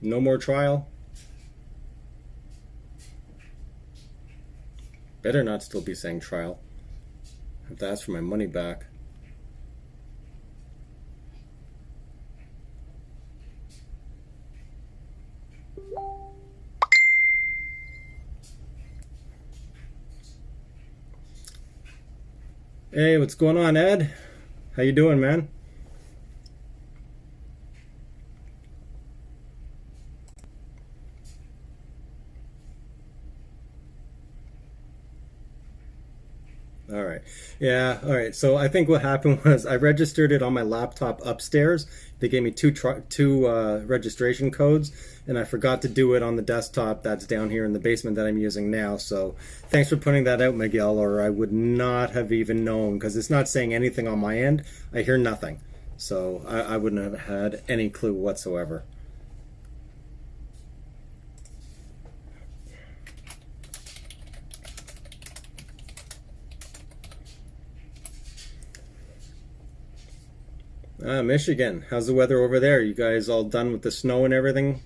No more trial? Better not still be saying trial. I have to ask for my money back. Hey, what's going on, Ed? How you doing, man? All right. Yeah, all right. So I think what happened was I registered it on my laptop upstairs. They gave me two registration codes, and I forgot to do it on the desktop that's down here in the basement that I'm using now. So thanks for pointing that out, Miguel, or I would not have even known because it's not saying anything on my end. I hear nothing. So I wouldn't have had any clue whatsoever. Michigan, how's the weather over there? You guys all done with the snow and everything?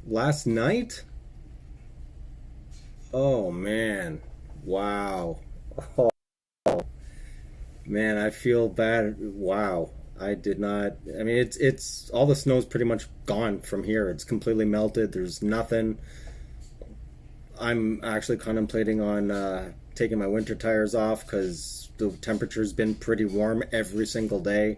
Last night? Oh man. Wow. Oh man, I feel bad. Wow. I did not. I mean, it's all the snow's pretty much gone from here. It's completely melted. There's nothing. I'm actually contemplating on taking my winter tires off because the temperature's been pretty warm every single day.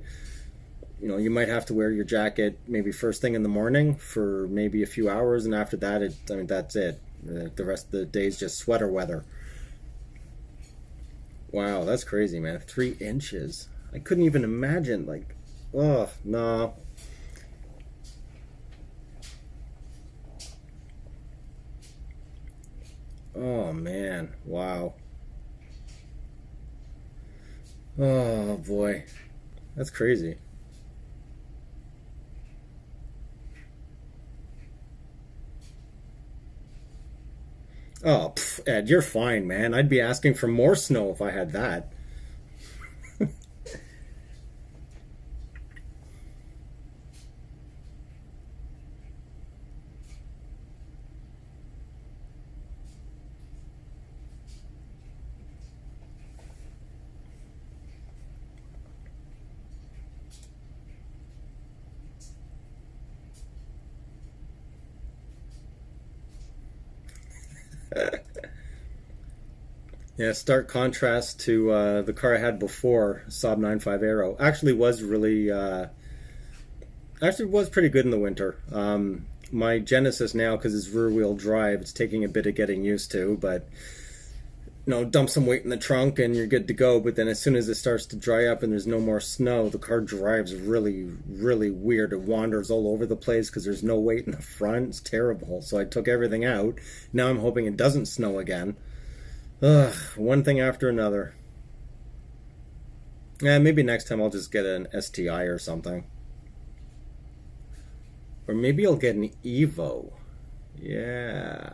You know, you might have to wear your jacket maybe first thing in the morning for maybe a few hours, and after that, I mean, that's it. The rest of the day is just sweater weather. Wow, that's crazy, man. 3 inches. I couldn't even imagine. Like, oh no. Oh man, wow. Oh boy, that's crazy. Oh, pff, Ed, you're fine, man. I'd be asking for more snow if I had that. Yeah, stark contrast to the car I had before, Saab 95 Aero. Actually was pretty good in the winter. My Genesis now, because it's rear wheel drive, it's taking a bit of getting used to, but dump some weight in the trunk and you're good to go. But then as soon as it starts to dry up and there's no more snow, the car drives really, really weird. It wanders all over the place because there's no weight in the front. It's terrible. So I took everything out. Now I'm hoping it doesn't snow again. Ugh, one thing after another. Yeah, maybe next time I'll just get an STI or something. Or maybe I'll get an Evo. Yeah.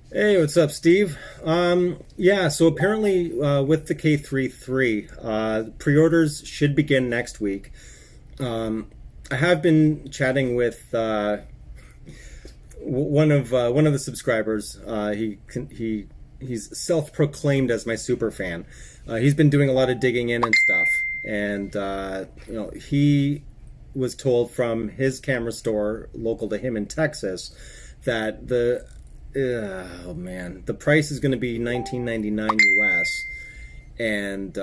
Hey, what's up, Steve? Yeah, so apparently with the K33, pre-orders should begin next week. I have been chatting with one of the subscribers. He's self-proclaimed as my super fan. He's been doing a lot of digging in and stuff, and he was told from his camera store local to him in Texas that oh man, the price is going to be $19.99 US, and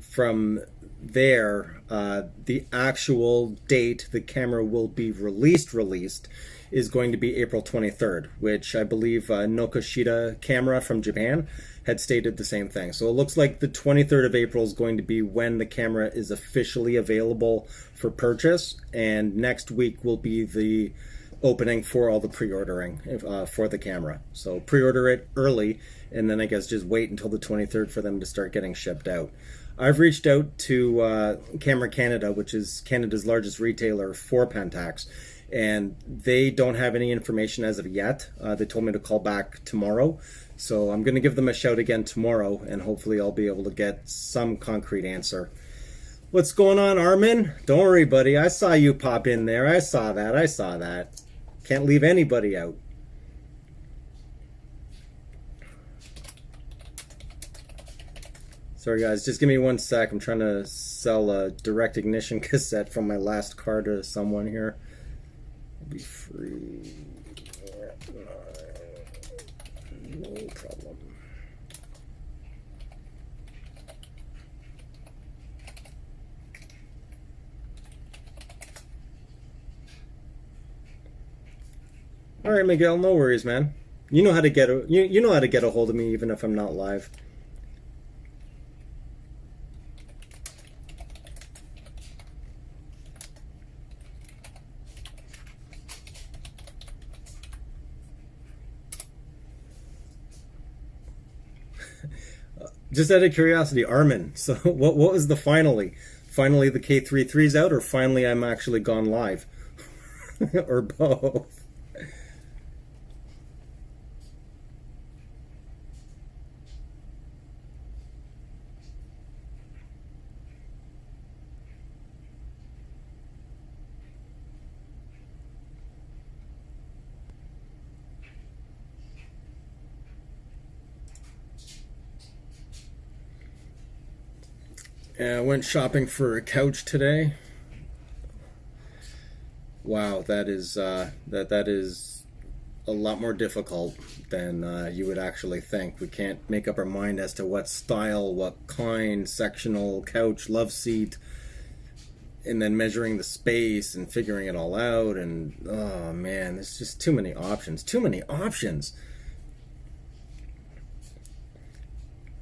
from there, the actual date the camera will be released is going to be April 23rd, which I believe Nokoshita Camera from Japan had stated the same thing. So it looks like the 23rd of April is going to be when the camera is officially available for purchase, and next week will be the opening for all the pre-ordering for the camera. So pre-order it early, and then I guess just wait until the 23rd for them to start getting shipped out. I've reached out to Camera Canada, which is Canada's largest retailer for Pentax, and they don't have any information as of yet. They told me to call back tomorrow, so I'm going to give them a shout again tomorrow, and hopefully I'll be able to get some concrete answer. What's going on, Armin? Don't worry, buddy. I saw you pop in there. I saw that. Can't leave anybody out. Sorry guys, just give me 1 sec. I'm trying to sell a direct ignition cassette from my last car to someone here. I'll be free. No problem. All right, Miguel, no worries, man. You know how to get you know how to get a hold of me even if I'm not live. Just out of curiosity, Armin, so what was the finally? Finally the K33's out, or finally I'm actually gone live? Or both? I went shopping for a couch today. Wow, that is that is a lot more difficult than you would actually think. We can't make up our mind as to what style, what kind, sectional, couch, love seat, and then measuring the space and figuring it all out. And oh man, there's just too many options. Too many options.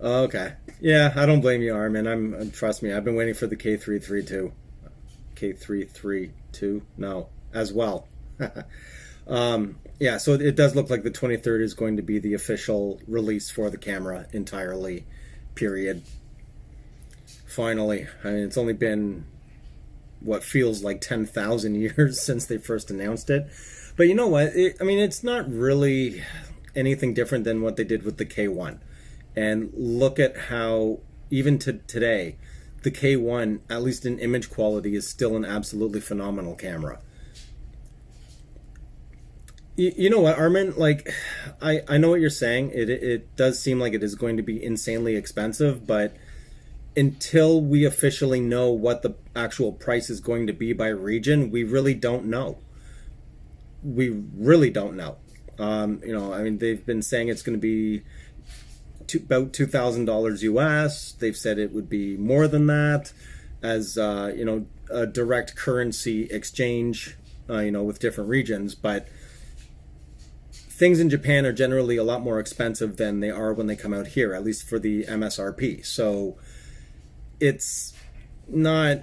Okay. Yeah, I don't blame you, Armin. I'm trust me, I've been waiting for the K33 too. K33 too? No, as well. Yeah, so it does look like the 23rd is going to be the official release for the camera entirely, period. Finally. I mean, it's only been what feels like 10,000 years since they first announced it. But you know what? I mean, it's not really anything different than what they did with the K1. And look at how, even to today, the K1, at least in image quality, is still an absolutely phenomenal camera. You know what, Armin? Like, I know what you're saying. It does seem like it is going to be insanely expensive, but until we officially know what the actual price is going to be by region, we really don't know. We really don't know. You know, I mean, they've been saying it's going to be about $2,000 US. They've said it would be more than that, as you know, a direct currency exchange, you know, with different regions. But things in Japan are generally a lot more expensive than they are when they come out here, at least for the MSRP. So it's not,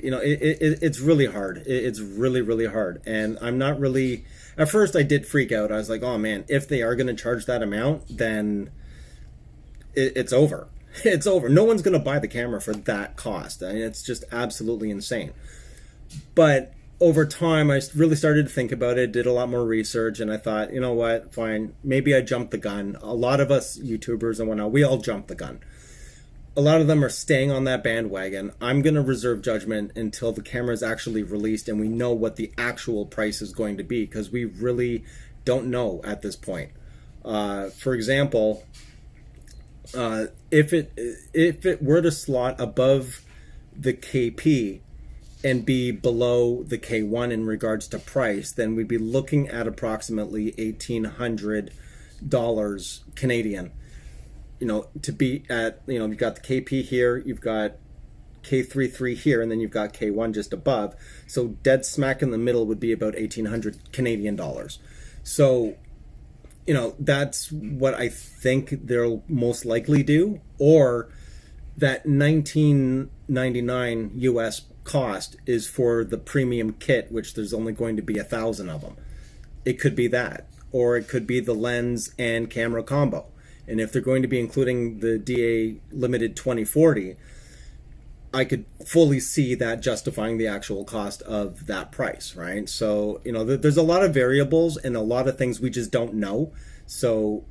you know, it's really hard. It's really hard. And I'm not really, at first I did freak out. I was like, oh man, if they are going to charge that amount, then it's over. It's over. No one's going to buy the camera for that cost. I mean, it's just absolutely insane. But over time, I really started to think about it, did a lot more research, and I thought, you know what, fine, maybe I jumped the gun. A lot of us YouTubers and whatnot, we all jumped the gun. A lot of them are staying on that bandwagon. I'm going to reserve judgment until the camera is actually released and we know what the actual price is going to be, because we really don't know at this point. For example, if it were to slot above the KP, and be below the K1 in regards to price, then we'd be looking at approximately $1,800 Canadian. To be at, you've got the KP here, you've got K33 here, and then you've got K1 just above. So dead smack in the middle would be about 1,800 Canadian dollars. So, that's what I think they'll most likely do. Or that $19.99 US cost is for the premium kit, which there's only going to be 1,000 of them. It could be that, or it could be the lens and camera combo. And if they're going to be including the DA Limited 2040, I could fully see that justifying the actual cost of that price, right? So, there's a lot of variables and a lot of things we just don't know. So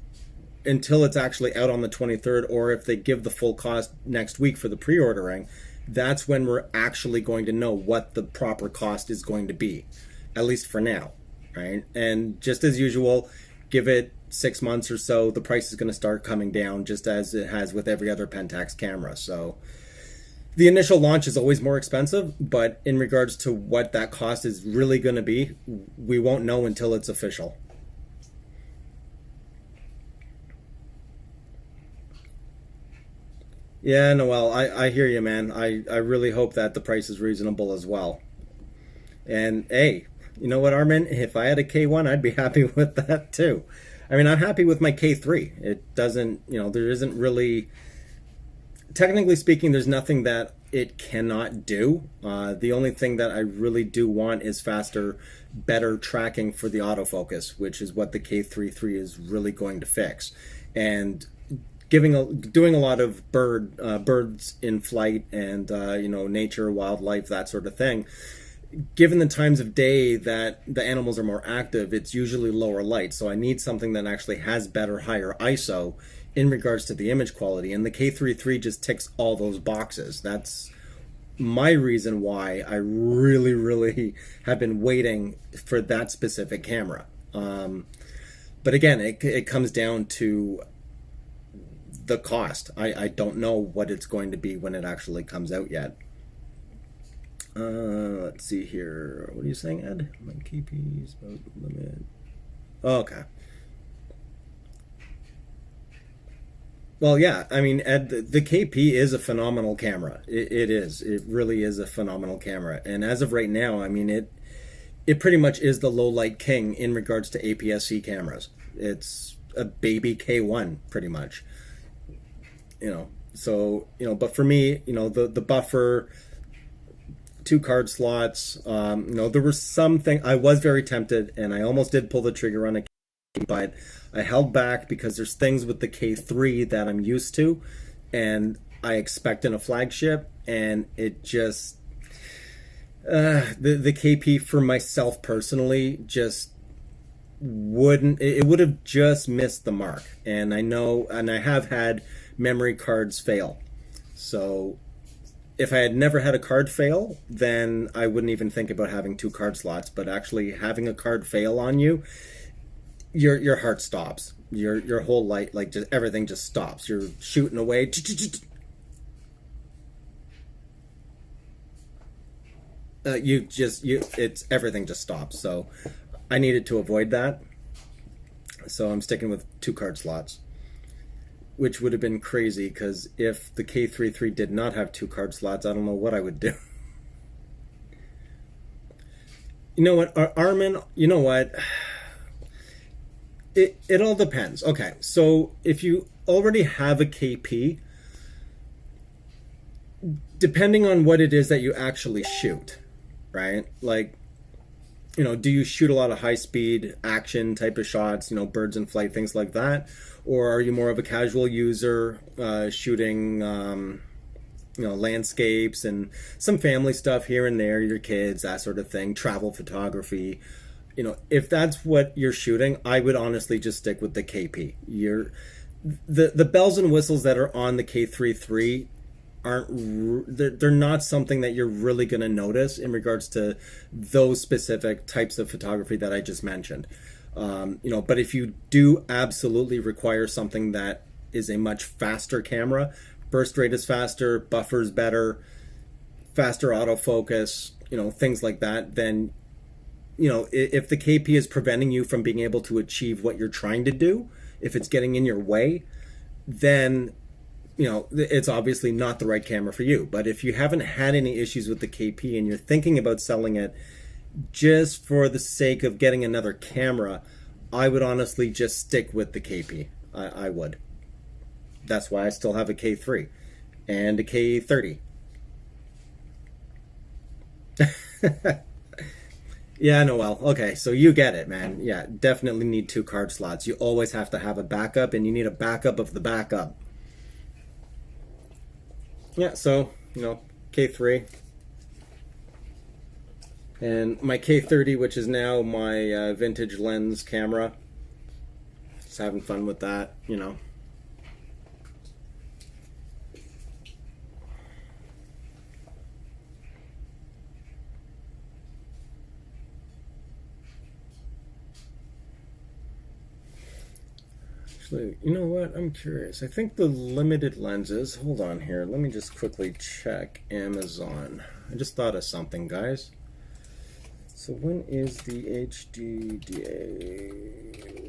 until it's actually out on the 23rd, or if they give the full cost next week for the pre-ordering, that's when we're actually going to know what the proper cost is going to be, at least for now, right? And just as usual, give it 6 months or so, the price is going to start coming down, just as it has with every other Pentax camera. So the initial launch is always more expensive, but in regards to what that cost is really going to be, we won't know until it's official. Yeah, Noel, I hear you, man. I really hope that the price is reasonable as well. And hey, you know what, Armin? If I had a K1, I'd be happy with that too. I mean, I'm happy with my K3. It doesn't, there isn't really, technically speaking, there's nothing that it cannot do. The only thing that I really do want is faster, better tracking for the autofocus, which is what the K33 is really going to fix. And doing a lot of birds in flight and nature, wildlife, that sort of thing. Given the times of day that the animals are more active, it's usually lower light. So I need something that actually has better, higher ISO in regards to the image quality. And the K33 just ticks all those boxes. That's my reason why I really, really have been waiting for that specific camera. But again, it comes down to the cost. I don't know what it's going to be when it actually comes out yet. Let's see here. What are you saying, Ed? My KP is about limit. Okay. Well, yeah. I mean, Ed, the KP is a phenomenal camera. It is. It really is a phenomenal camera. And as of right now, I mean, it pretty much is the low light king in regards to APS-C cameras. It's a baby K1 pretty much. So but for me, the buffer, 2 card slots, there was something I was very tempted, and I almost did pull the trigger on a K, but I held back because there's things with the K3 that I'm used to and I expect in a flagship, and it just the KP for myself personally just would have just missed the mark. And I know, and I have had memory cards fail. So if I had never had a card fail, then I wouldn't even think about having 2 card slots. But actually having a card fail on you, your heart stops. Your whole light, like, just everything just stops. You're shooting away. It's everything just stops. So I needed to avoid that. So I'm sticking with 2 card slots, which would have been crazy, because if the K33 did not have 2 card slots, I don't know what I would do. You know what, Armin, you know what? It all depends. Okay, so if you already have a KP, depending on what it is that you actually shoot, right? Like, do you shoot a lot of high-speed action type of shots, birds in flight, things like that? Or are you more of a casual user, shooting, landscapes and some family stuff here and there, your kids, that sort of thing, travel photography? If that's what you're shooting, I would honestly just stick with the KP. The bells and whistles that are on the K33 they're not something that you're really going to notice in regards to those specific types of photography that I just mentioned. But if you do absolutely require something that is a much faster camera, burst rate is faster, buffer's better, faster autofocus, things like that, then if the KP is preventing you from being able to achieve what you're trying to do, if it's getting in your way, then it's obviously not the right camera for you. But if you haven't had any issues with the KP and you're thinking about selling it just for the sake of getting another camera, I would honestly just stick with the KP. I would. That's why I still have a K3 and a K30. Yeah, Noel. Okay, so you get it, man. Yeah, definitely need 2 card slots. You always have to have a backup, and you need a backup of the backup. Yeah, so, K3. And my K30, which is now my vintage lens camera. Just having fun with that, Actually, you know what? I'm curious. I think the limited lenses... Hold on here. Let me just quickly check Amazon. I just thought of something, guys. So when is the HDDA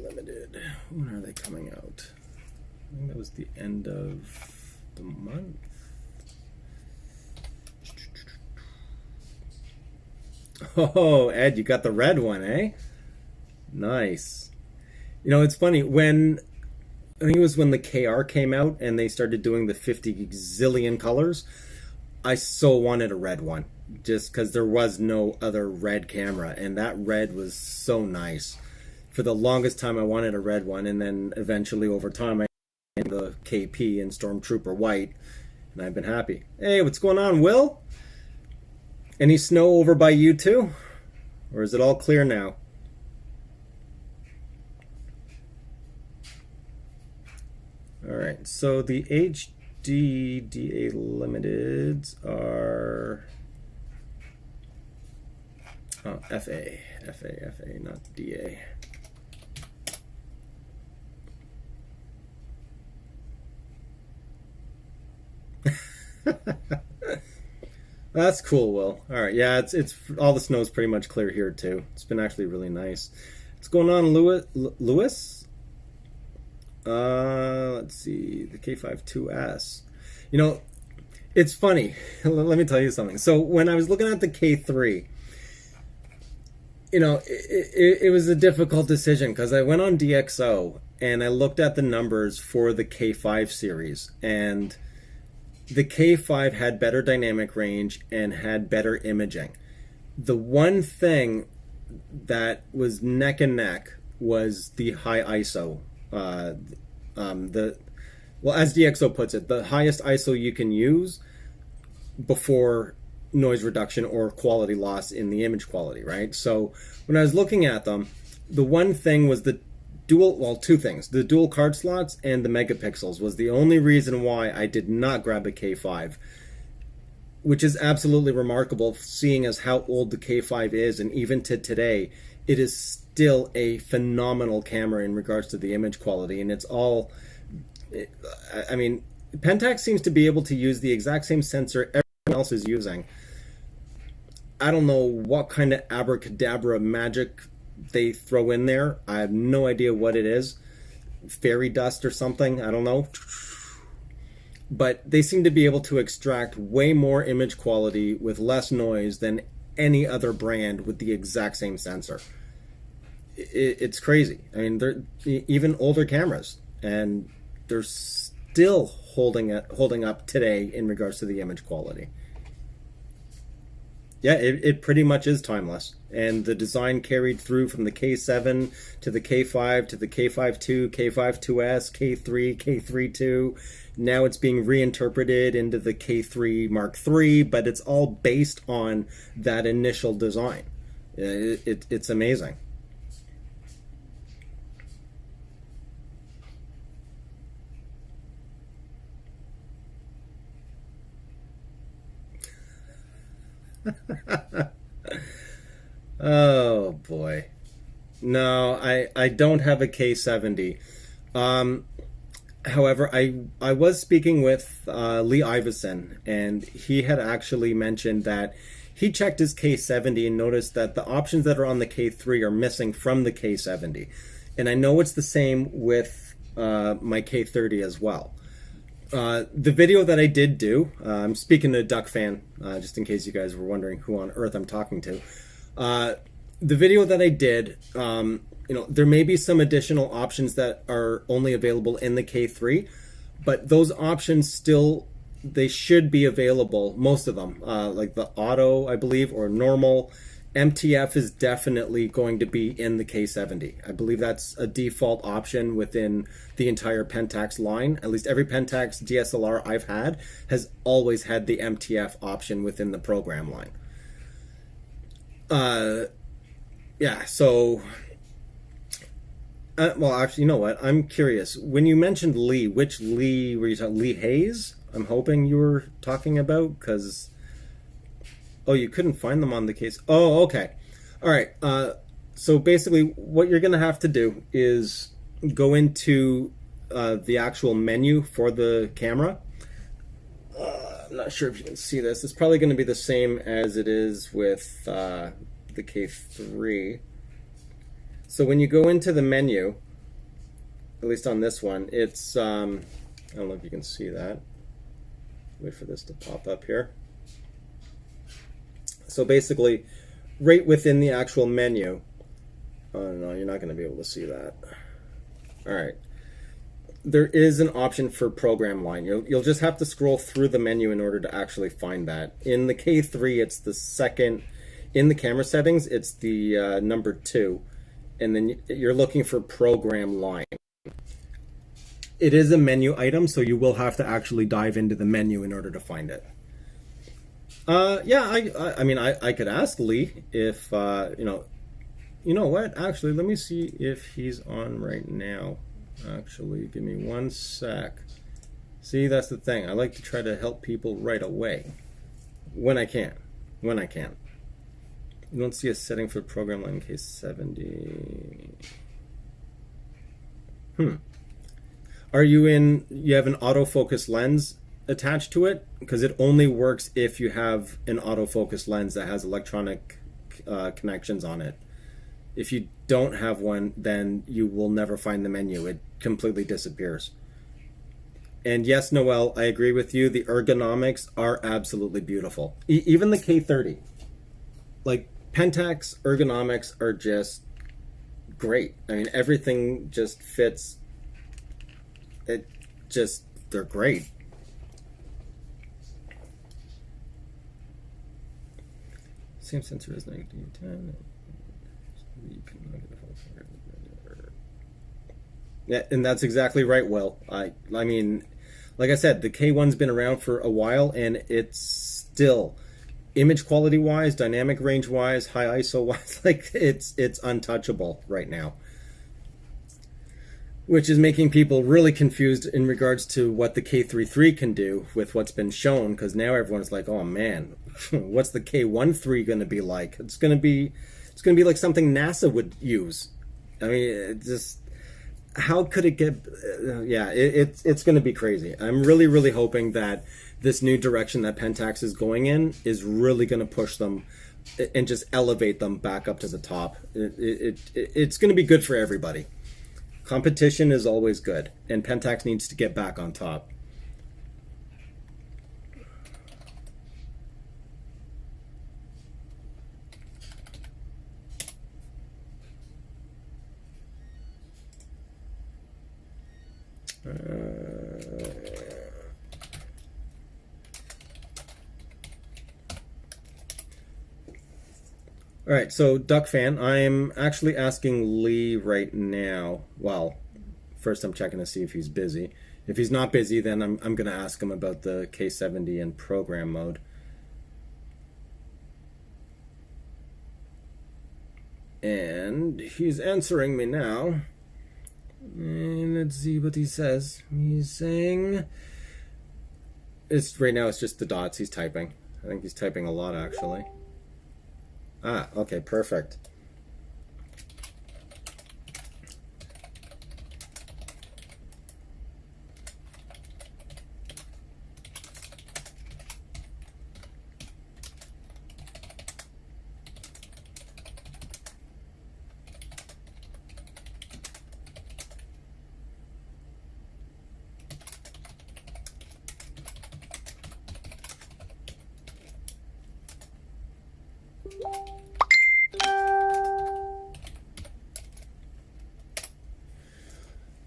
limited? When are they coming out? I think that was the end of the month. Oh, Ed, you got the red one, eh? Nice. It's funny, I think it was when the KR came out and they started doing the 50 zillion colors, I so wanted a red one, just because there was no other red camera, and that red was so nice. For the longest time I wanted a red one, and then eventually over time I got the KP and Stormtrooper white, and I've been happy. Hey, what's going on, Will? Any snow over by you too? Or is it all clear now? Alright, so the HDDA limiteds are FA, not DA. That's cool, Will. Alright, yeah, it's all the snow's pretty much clear here too. It's been actually really nice. What's going on, Lewis? Let's see, the K5-2S. It's funny. Let me tell you something. So when I was looking at the K3, it was a difficult decision because I went on DxO and I looked at the numbers for the K5 series, and the K5 had better dynamic range and had better imaging. The one thing that was neck and neck was the high ISO. As DxO puts it, the highest ISO you can use before noise reduction or quality loss in the image quality, right? So when I was looking at them, the one thing was the two things. The dual card slots and the megapixels was the only reason why I did not grab a K5, which is absolutely remarkable seeing as how old the K5 is, and even to today, it is still a phenomenal camera in regards to the image quality, and it's all... I mean, Pentax seems to be able to use the exact same sensor everyone else is using. I don't know what kind of abracadabra magic they throw in there. I have no idea what it is. Fairy dust or something, I don't know. But they seem to be able to extract way more image quality with less noise than any other brand with the exact same sensor. It's crazy. I mean, they're even older cameras, and they're still holding up today in regards to the image quality. Yeah, it pretty much is timeless, and the design carried through from the K7 to the K5 to the K5-2, K5-2S, K3, K3-2. Now it's being reinterpreted into the K3 Mark III, but it's all based on that initial design. It's amazing. Oh boy. No, I don't have a K70. However, I was speaking with Lee Iverson, and he had actually mentioned that he checked his K70 and noticed that the options that are on the K3 are missing from the K70. And I know it's the same with my K30 as well. The video that I did do, I'm speaking to Duck Fan, just in case you guys were wondering who on earth I'm talking to. The video that I did, there may be some additional options that are only available in the K3, but those options still, they should be available, most of them, like the auto, I believe, or normal. MTF is definitely going to be in the K70. I believe that's a default option within the entire Pentax line. At least every Pentax DSLR I've had has always had the MTF option within the program line. Yeah, so... well, actually, you know what? I'm curious. When you mentioned Lee, which Lee were you talking? Lee Hayes? I'm hoping you were talking about, because... Oh, you couldn't find them on the case. Oh, okay. All right. So basically, what you're going to have to do is go into the actual menu for the camera. I'm not sure if you can see this. It's probably going to be the same as it is with the K3. So when you go into the menu, at least on this one, it's, I don't know if you can see that. Wait for this to pop up here. So basically, right within the actual menu, oh no, you're not going to be able to see that. All right. There is an option for program line. You'll just have to scroll through the menu in order to actually find that. In the K3, it's the second, in the camera settings, it's the number 2. And then you're looking for program line. It is a menu item, so you will have to actually dive into the menu in order to find it. Yeah, I mean, I could ask Lee if, you know what? Actually, let me see if he's on right now. Actually, give me one sec. See, that's the thing. I like to try to help people right away. When I can. When I can. You don't see a setting for program line case 70. Are you in, you have an autofocus lens attached to it? Because it only works if you have an autofocus lens that has electronic connections on it. If you don't have one, then you will never find the menu. It completely disappears. And yes, Noel, I agree with you. The ergonomics are absolutely beautiful. Even the K30. Like, Pentax ergonomics are just great. I mean, everything just fits. It just, they're great. Same sensor as -10. Yeah, and that's exactly right, Will. I mean, like I said, the K1's been around for a while, and it's still, image quality wise, dynamic range wise, high ISO wise, like it's untouchable right now. Which is making people really confused in regards to what the K33 can do with what's been shown, because now everyone's like, oh man, what's the K13 going to be like? It's going to be like something NASA would use. I mean, it just, how could it get, yeah, it's going to be crazy. I'm really, really hoping that this new direction that Pentax is going in is really going to push them and just elevate them back up to the top. It's going to be good for everybody. Competition is always good, and Pentax needs to get back on top. All right, so Duck Fan, I'm actually asking Lee right now. Well, first I'm checking to see if he's busy. If he's not busy, then I'm going to ask him about the K70 in program mode. And he's answering me now. And let's see what he says. He's saying, right now it's just the dots he's typing. I think he's typing a lot, actually. Ah, okay, perfect.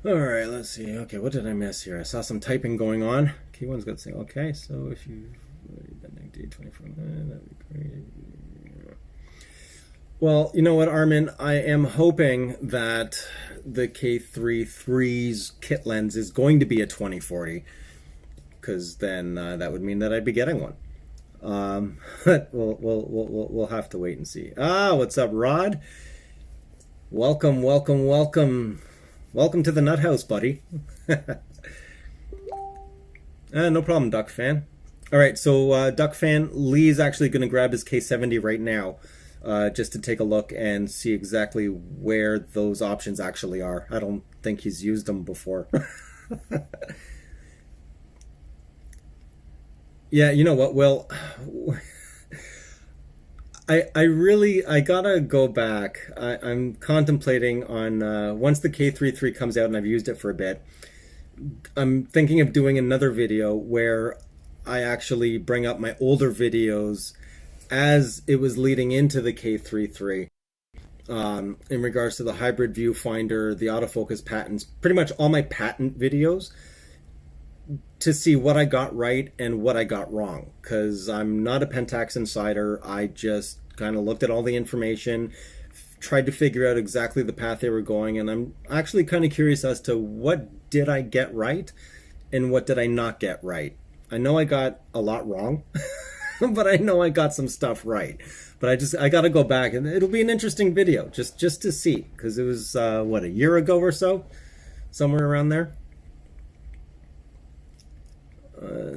All right, let's see. Okay, what did I miss here? I saw some typing going on. K1's got to say, okay, so if you day 24, that'd be great. Well, you know what, Armin? I am hoping that the K33's kit lens is going to be a 2040, because then that would mean that I'd be getting one. But we'll have to wait and see. Ah, what's up, Rod? Welcome, welcome, welcome. Welcome to the Nuthouse, buddy. No problem, Duck Fan. All right, so Duck Fan, Lee's actually going to grab his K70 right now, just to take a look and see exactly where those options actually are. I don't think he's used them before. Yeah, you know what, Will? I gotta go back. I'm contemplating on once the K33 comes out and I've used it for a bit, I'm thinking of doing another video where I actually bring up my older videos as it was leading into the K33, in regards to the hybrid viewfinder, the autofocus patents, pretty much all my patent videos, to see what I got right and what I got wrong, because I'm not a Pentax insider. I just kind of looked at all the information, tried to figure out exactly the path they were going, and I'm actually kind of curious as to what did I get right and what did I not get right. I know I got a lot wrong, but I know I got some stuff right. But I got to go back, and it'll be an interesting video just to see, because it was what, a year ago or so, somewhere around there.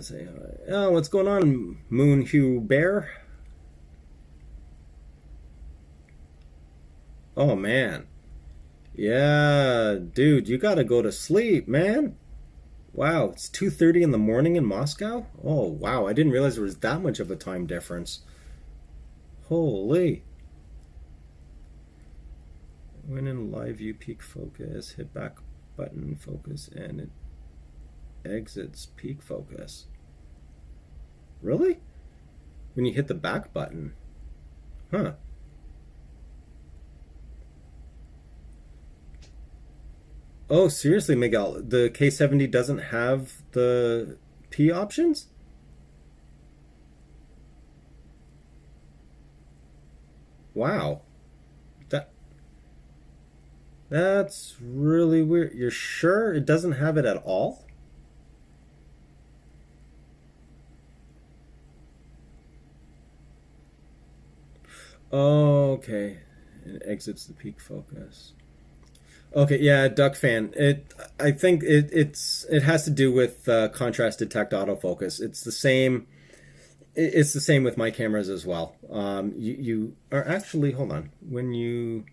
Say hi. Oh, what's going on, Moon Hugh Bear? Oh man, yeah, dude, you gotta go to sleep, man. Wow, it's 2:30 in the morning in Moscow. Oh wow, I didn't realize there was that much of a time difference. Holy. When in live view, peak focus, hit back button, focus, and it exits peak focus. Really? When you hit the back button? Huh. Oh, seriously, Miguel, the K70 doesn't have the P options? Wow. That that's really weird. You're sure it doesn't have it at all? Oh, okay. It exits the peak focus. Okay, yeah, Duck Fan. I think it has to do with contrast detect autofocus. It's the same. It's the same with my cameras as well. You are actually, hold on, when you're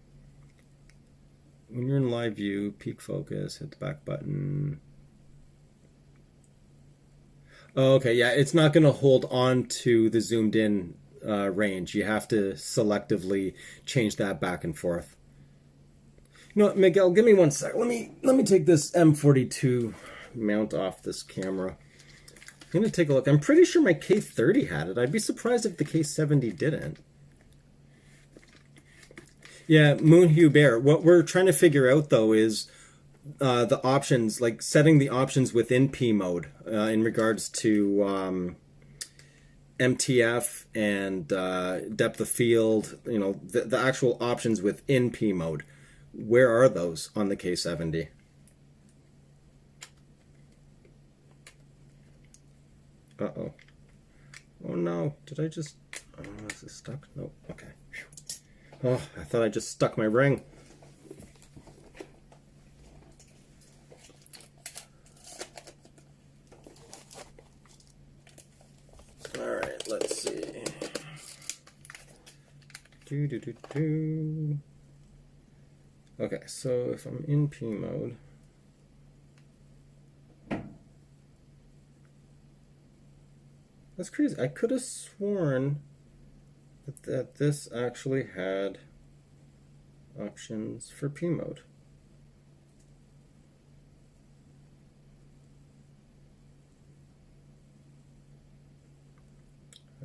in live view, peak focus, hit the back button. Oh, okay, yeah, it's not going to hold on to the zoomed in range. You have to selectively change that back and forth. You know what, Miguel, give me one sec. Let me take this M42 mount off this camera. I'm gonna take a look. I'm pretty sure my K30 had it. I'd be surprised if the K70 didn't. Yeah, Moonhue Bear. What we're trying to figure out though is the options, like setting the options within P mode in regards to MTF and depth of field. You know, the actual options within P mode. Where are those on the K70? Uh-oh. Oh no, did I just... Oh, is this stuck? Nope, okay. Oh, I thought I just stuck my ring. Alright, let's see. Do. Okay, so if I'm in P mode... That's crazy. I could have sworn that this actually had options for P mode.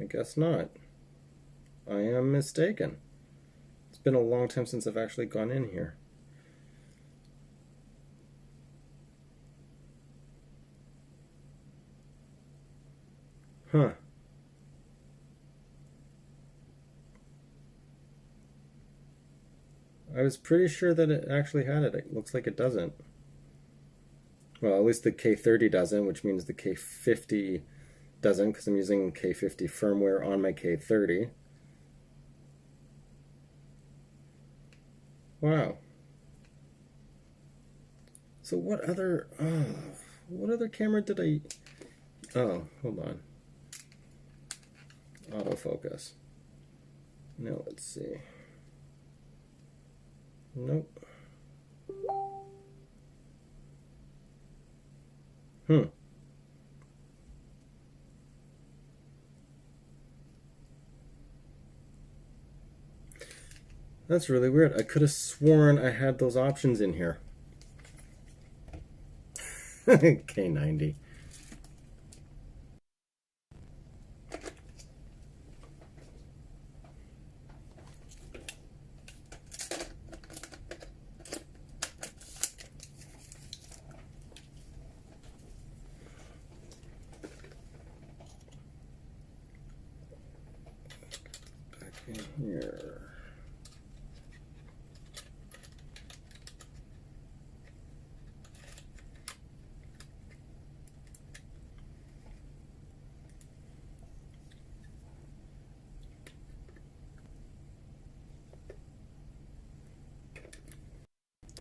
I guess not. I am mistaken. It's been a long time since I've actually gone in here. Huh. I was pretty sure that it actually had it. It looks like it doesn't. Well, at least the K30 doesn't, which means the K50 doesn't, because I'm using K50 firmware on my K30. Wow. So what other camera did I... Oh, hold on. Autofocus. Now let's see. Nope. Hmm. That's really weird. I could have sworn I had those options in here. K90. Back in here.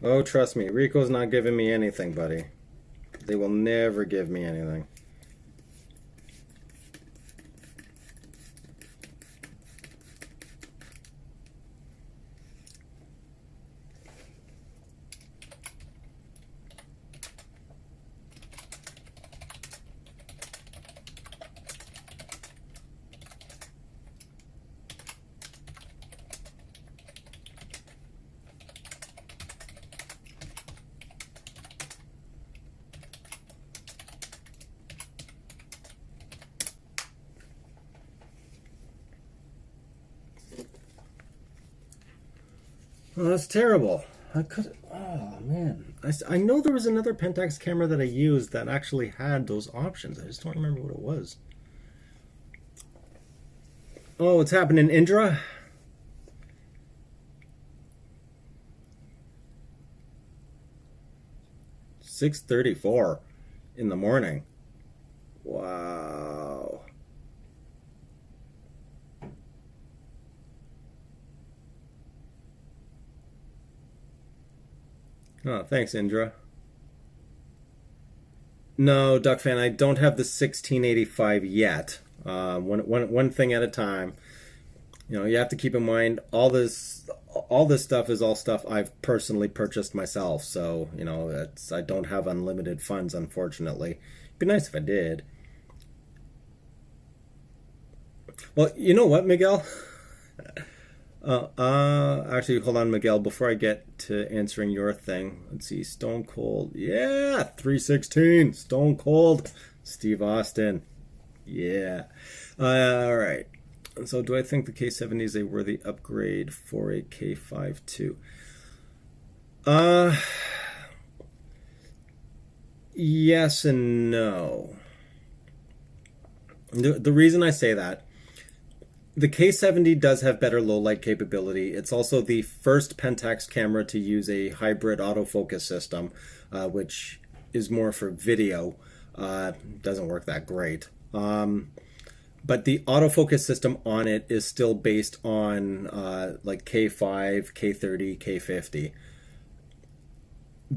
Oh, trust me, Rico's not giving me anything, buddy. They will never give me anything. Oh, that's terrible. I could. Oh man, I know there was another Pentax camera that I used that actually had those options. I just don't remember what it was. Oh, what's happening, Indra? $6:34 in the morning. Wow. Oh, thanks, Indra. No, Duck fan, I don't have the 1685 yet. One thing at a time. You know, you have to keep in mind all this stuff is all stuff I've personally purchased myself. So you know, I don't have unlimited funds, unfortunately. It'd be nice if I did. Well, you know what, Miguel? Actually, hold on, Miguel. Before I get to answering your thing, let's see. Stone Cold, yeah, 316. Stone Cold, Steve Austin, yeah. All right. So, do I think the K70 is a worthy upgrade for a K52? Uh, yes and no. The reason I say that, the K70 does have better low light capability. It's also the first Pentax camera to use a hybrid autofocus system, which is more for video. Doesn't work that great. But the autofocus system on it is still based on like K5, K30, K50.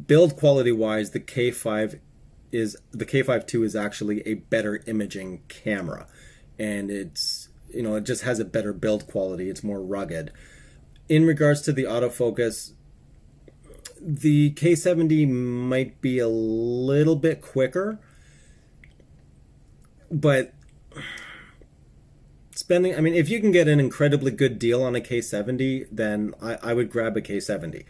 Build quality wise, the K5 II is actually a better imaging camera, and it just has a better build quality. It's more rugged. In regards to the autofocus, the K70 might be a little bit quicker, but I mean, if you can get an incredibly good deal on a K70, then I would grab a K70.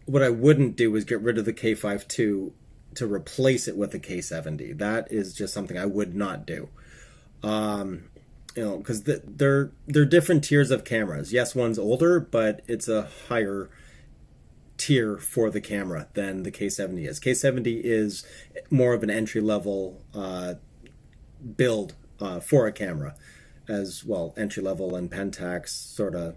What I wouldn't do is get rid of the K5 II to replace it with a K70. That is just something I would not do. Because they're different tiers of cameras. Yes, one's older, but it's a higher tier for the camera than the K70 is. K70 is more of an entry level build for a camera as well. Entry level and Pentax sort of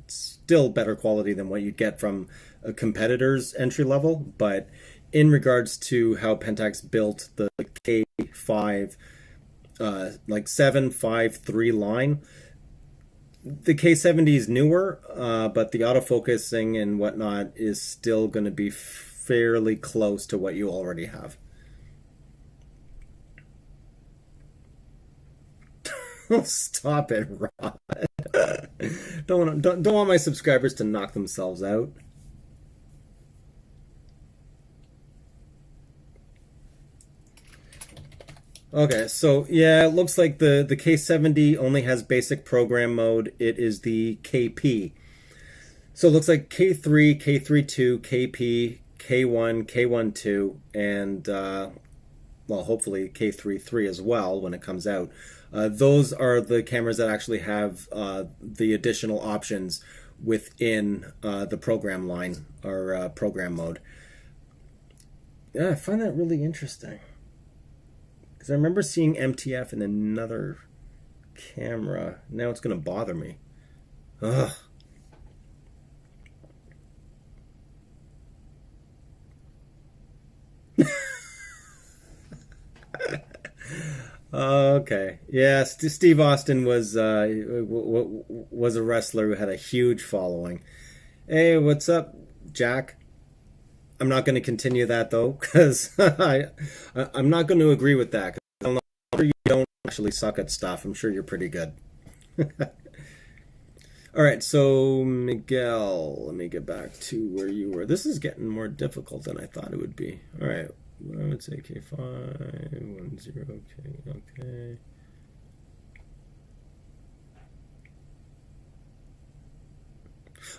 still better quality than what you'd get from a competitor's entry level, but in regards to how Pentax built the K5 like 753 line, the K70 is newer, but the autofocusing and whatnot is still going to be fairly close to what you already have. Stop it, Rod. Don't want my subscribers to knock themselves out. Okay, so yeah, it looks like the K70 only has basic program mode. It is the KP. So it looks like K3, K32, KP, K1, K12, and well, hopefully K33 as well when it comes out. Those are the cameras that actually have the additional options within the program line or program mode. Yeah, I find that really interesting. Because I remember seeing MTF in another camera. Now it's going to bother me. Ugh. Okay. Yeah, Steve Austin was a wrestler who had a huge following. Hey, what's up, Jack? I'm not going to continue that though, because I'm not going to agree with that. I'm not sure you don't actually suck at stuff. I'm sure you're pretty good. All right, so Miguel, let me get back to where you were. This is getting more difficult than I thought it would be. All right, I would say K5, 10, okay.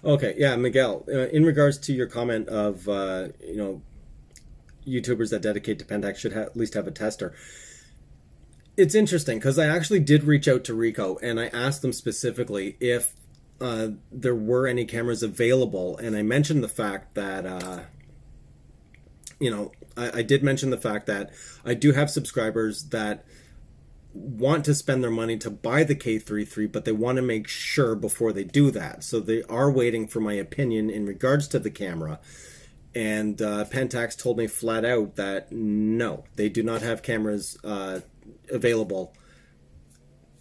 Okay, yeah, Miguel, in regards to your comment of, YouTubers that dedicate to Pentax should at least have a tester. It's interesting because I actually did reach out to Rico and I asked them specifically if there were any cameras available, and I mentioned the fact that, I did mention the fact that I do have subscribers that want to spend their money to buy the K33, but they want to make sure before they do that. So they are waiting for my opinion in regards to the camera. And Pentax told me flat out that no, they do not have cameras available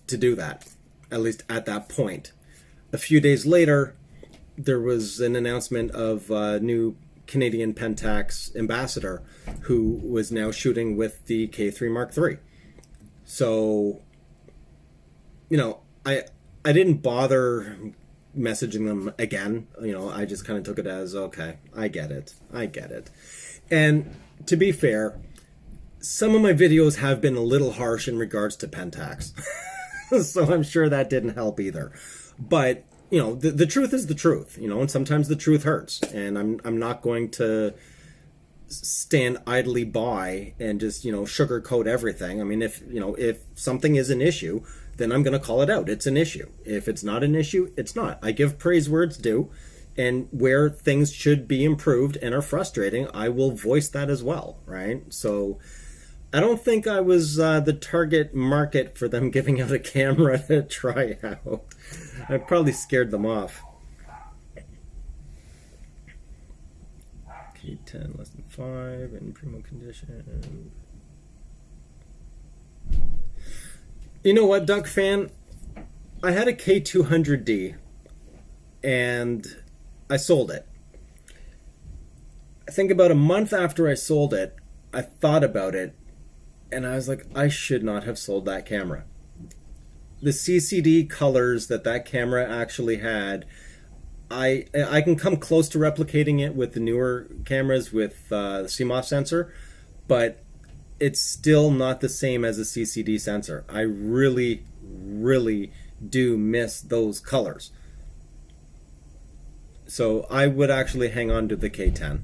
to do that, at least at that point. A few days later, there was an announcement of a new Canadian Pentax ambassador who was now shooting with the K3 Mark III. So, I didn't bother messaging them again. I just kind of took it as, okay, I get it. And to be fair, some of my videos have been a little harsh in regards to Pentax. So I'm sure that didn't help either. But, the truth is the truth, and sometimes the truth hurts. And I'm not going to stand idly by and just sugarcoat everything. I mean, if something is an issue, then I'm going to call it out. It's an issue. If it's not an issue, it's not. I give praise where it's due, and where things should be improved and are frustrating, I will voice that as well, right? So I don't think I was the target market for them giving out a camera to try out. I probably scared them off. K10 less than 5 in primo condition. You know what, Duck Fan? I had a K200D and I sold it. I think about a month after I sold it, I thought about it and I was like, I should not have sold that camera. The CCD colors that camera actually had, I can come close to replicating it with the newer cameras with the CMOS sensor, but it's still not the same as a CCD sensor. I really, really do miss those colors. So I would actually hang on to the K10.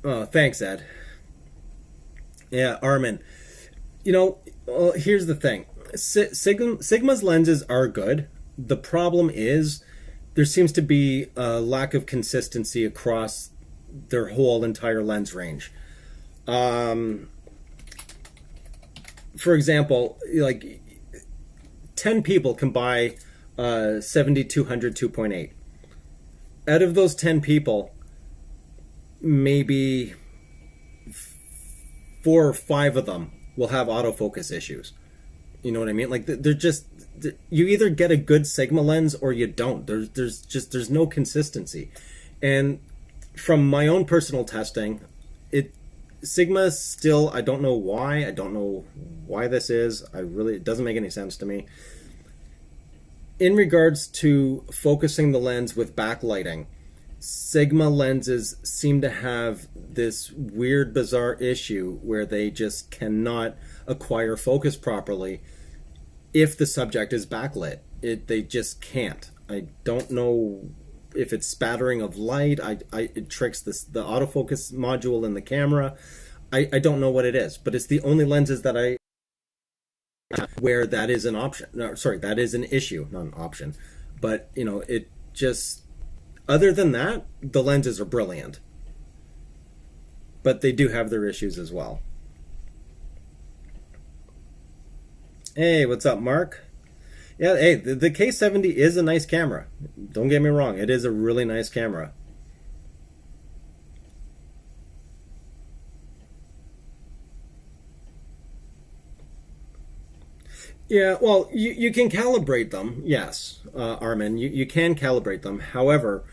Oh, thanks, Ed. Yeah, Armin. Here's the thing. Sigma's lenses are good. The problem is there seems to be a lack of consistency across their whole entire lens range. For example, like 10 people can buy 7200 2.8. Out of those 10 people, maybe 4 or 5 of them will have autofocus issues. You know what I mean? Like they're just, you either get a good Sigma lens or you don't. There's no consistency. And from my own personal testing, Sigma still, I don't know why this is. It doesn't make any sense to me. In regards to focusing the lens with backlighting, Sigma lenses seem to have this weird, bizarre issue where they just cannot acquire focus properly if the subject is backlit. They just can't. I don't know if it's spattering of light. It tricks the autofocus module in the camera. I don't know what it is, but it's the only lenses that I where that is an option. No, sorry, that is an issue, not an option. But it just, other than that, the lenses are brilliant. But they do have their issues as well. Hey, what's up, Mark? Yeah, hey, the K70 is a nice camera. Don't get me wrong, it is a really nice camera. Yeah, well, you can calibrate them, yes, Armin. You can calibrate them. However,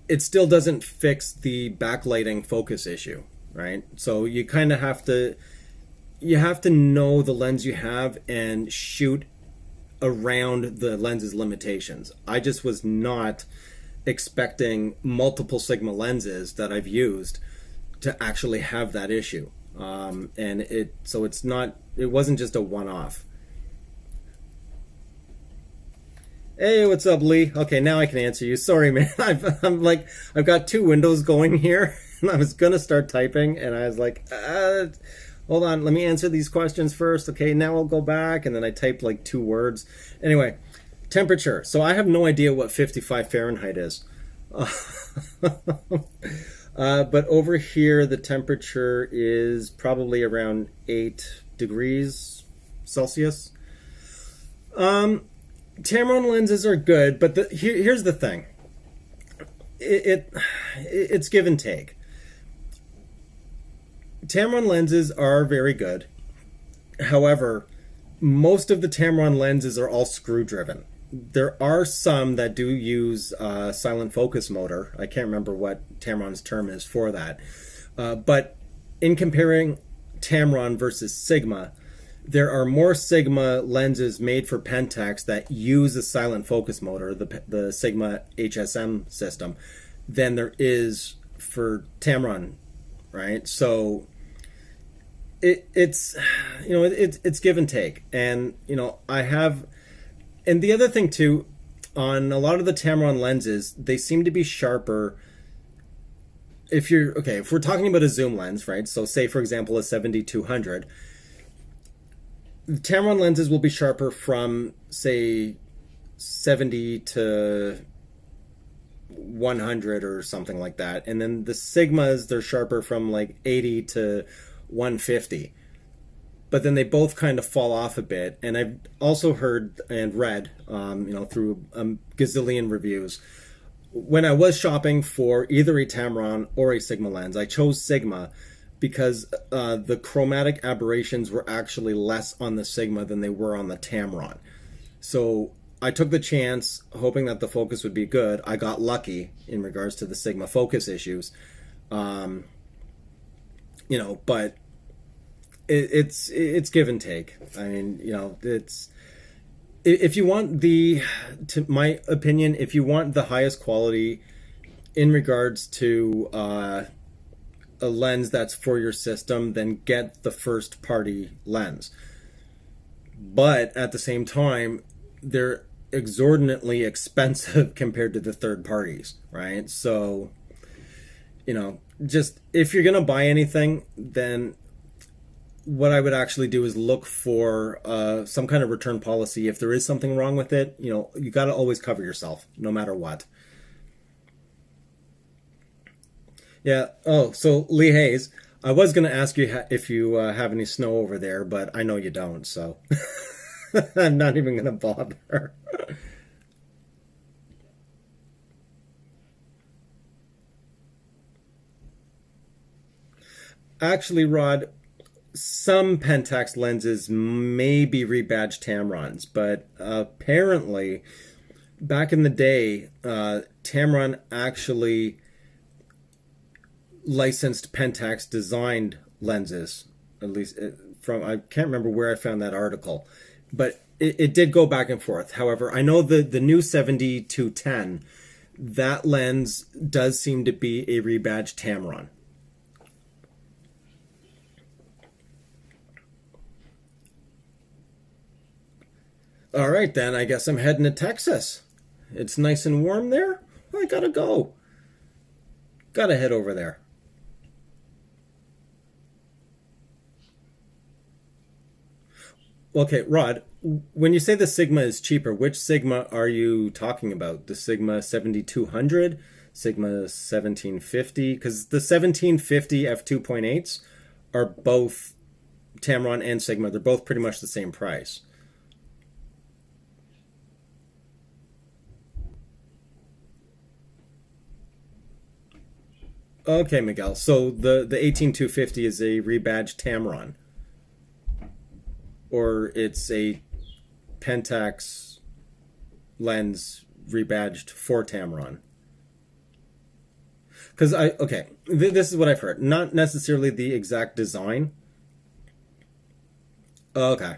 it still doesn't fix the backlighting focus issue, right? So you kind of have to know the lens you have and shoot around the lens's limitations. I just was not expecting multiple Sigma lenses that I've used to actually have that issue, and it wasn't just a one-off. Hey, what's up, Lee? Okay, now I can answer you. Sorry, man. I've got 2 windows going here, and I was gonna start typing, and I was like, hold on, let me answer these questions first. Okay, now I'll go back, and then I typed like 2 words. Anyway, temperature. So I have no idea what 55 Fahrenheit is. But over here, the temperature is probably around 8 degrees Celsius. Tamron lenses are good, but here's the thing. It's give and take. Tamron lenses are very good. However, most of the Tamron lenses are all screw driven. There are some that do use silent focus motor. I can't remember what Tamron's term is for that. But in comparing Tamron versus Sigma, there are more Sigma lenses made for Pentax that use a silent focus motor, the Sigma HSM system, than there is for Tamron, right? So it's give and take, and and the other thing too, on a lot of the Tamron lenses, they seem to be sharper. If we're talking about a zoom lens, right? So say for example a 7200. The Tamron lenses will be sharper from, say, 70 to 100 or something like that. And then the Sigmas, they're sharper from like 80 to 150. But then they both kind of fall off a bit. And I've also heard and read, through a gazillion reviews, when I was shopping for either a Tamron or a Sigma lens, I chose Sigma because the chromatic aberrations were actually less on the Sigma than they were on the Tamron. So I took the chance, hoping that the focus would be good. I got lucky in regards to the Sigma focus issues. But it's give and take. I mean, it's, if you want to my opinion, if you want the highest quality in regards to a lens that's for your system, then get the first party lens. But at the same time, they're exorbitantly expensive compared to the third parties, right? So, just if you're gonna buy anything, then what I would actually do is look for some kind of return policy. If there is something wrong with it, you got to always cover yourself, no matter what. Yeah. Oh, so Lee Hayes, I was going to ask you if you have any snow over there, but I know you don't, so I'm not even going to bother. Actually, Rod, some Pentax lenses may be rebadged Tamrons, but apparently back in the day, Tamron actually licensed Pentax designed lenses. At least from I can't remember where I found that article, but it did go back and forth. However, I know the new 7210, that lens does seem to be a rebadged Tamron. All right, then I guess I'm heading to Texas. It's nice and warm there. I gotta go. Gotta head over there. Okay, Rod, when you say the Sigma is cheaper, which Sigma are you talking about? The Sigma 7200, Sigma 1750? Because the 1750 f2.8s are both Tamron and Sigma. They're both pretty much the same price. Okay, Miguel. So the 18250 is a rebadged Tamron, or it's a Pentax lens rebadged for Tamron. Because this is what I've heard. Not necessarily the exact design. Okay.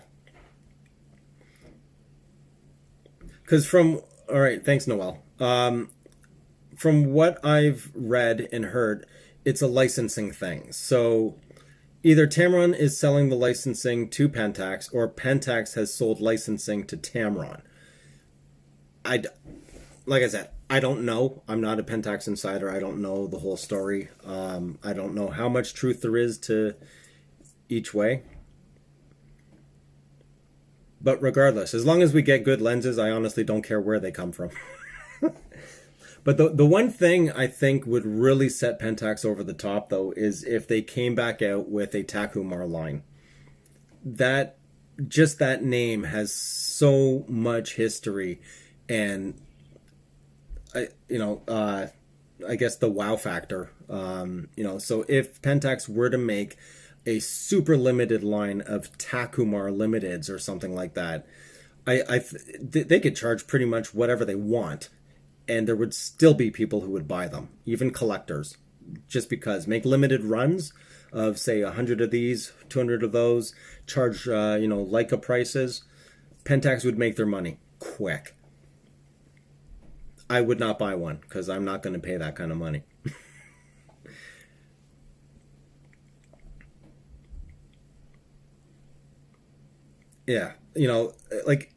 Because all right, thanks, Noel. From what I've read and heard, it's a licensing thing. So either Tamron is selling the licensing to Pentax, or Pentax has sold licensing to Tamron. I, like I said, I don't know. I'm not a Pentax insider. I don't know the whole story. I don't know how much truth there is to each way. But regardless, as long as we get good lenses, I honestly don't care where they come from. But the one thing I think would really set Pentax over the top, though, is if they came back out with a Takumar line. That just that name has so much history, and I guess the wow factor. So if Pentax were to make a super limited line of Takumar limiteds or something like that, they could charge pretty much whatever they want, and there would still be people who would buy them, even collectors, just because make limited runs of say 100 of these, 200 of those, charge Leica prices. Pentax would make their money quick. I would not buy one because I'm not going to pay that kind of money. Yeah, like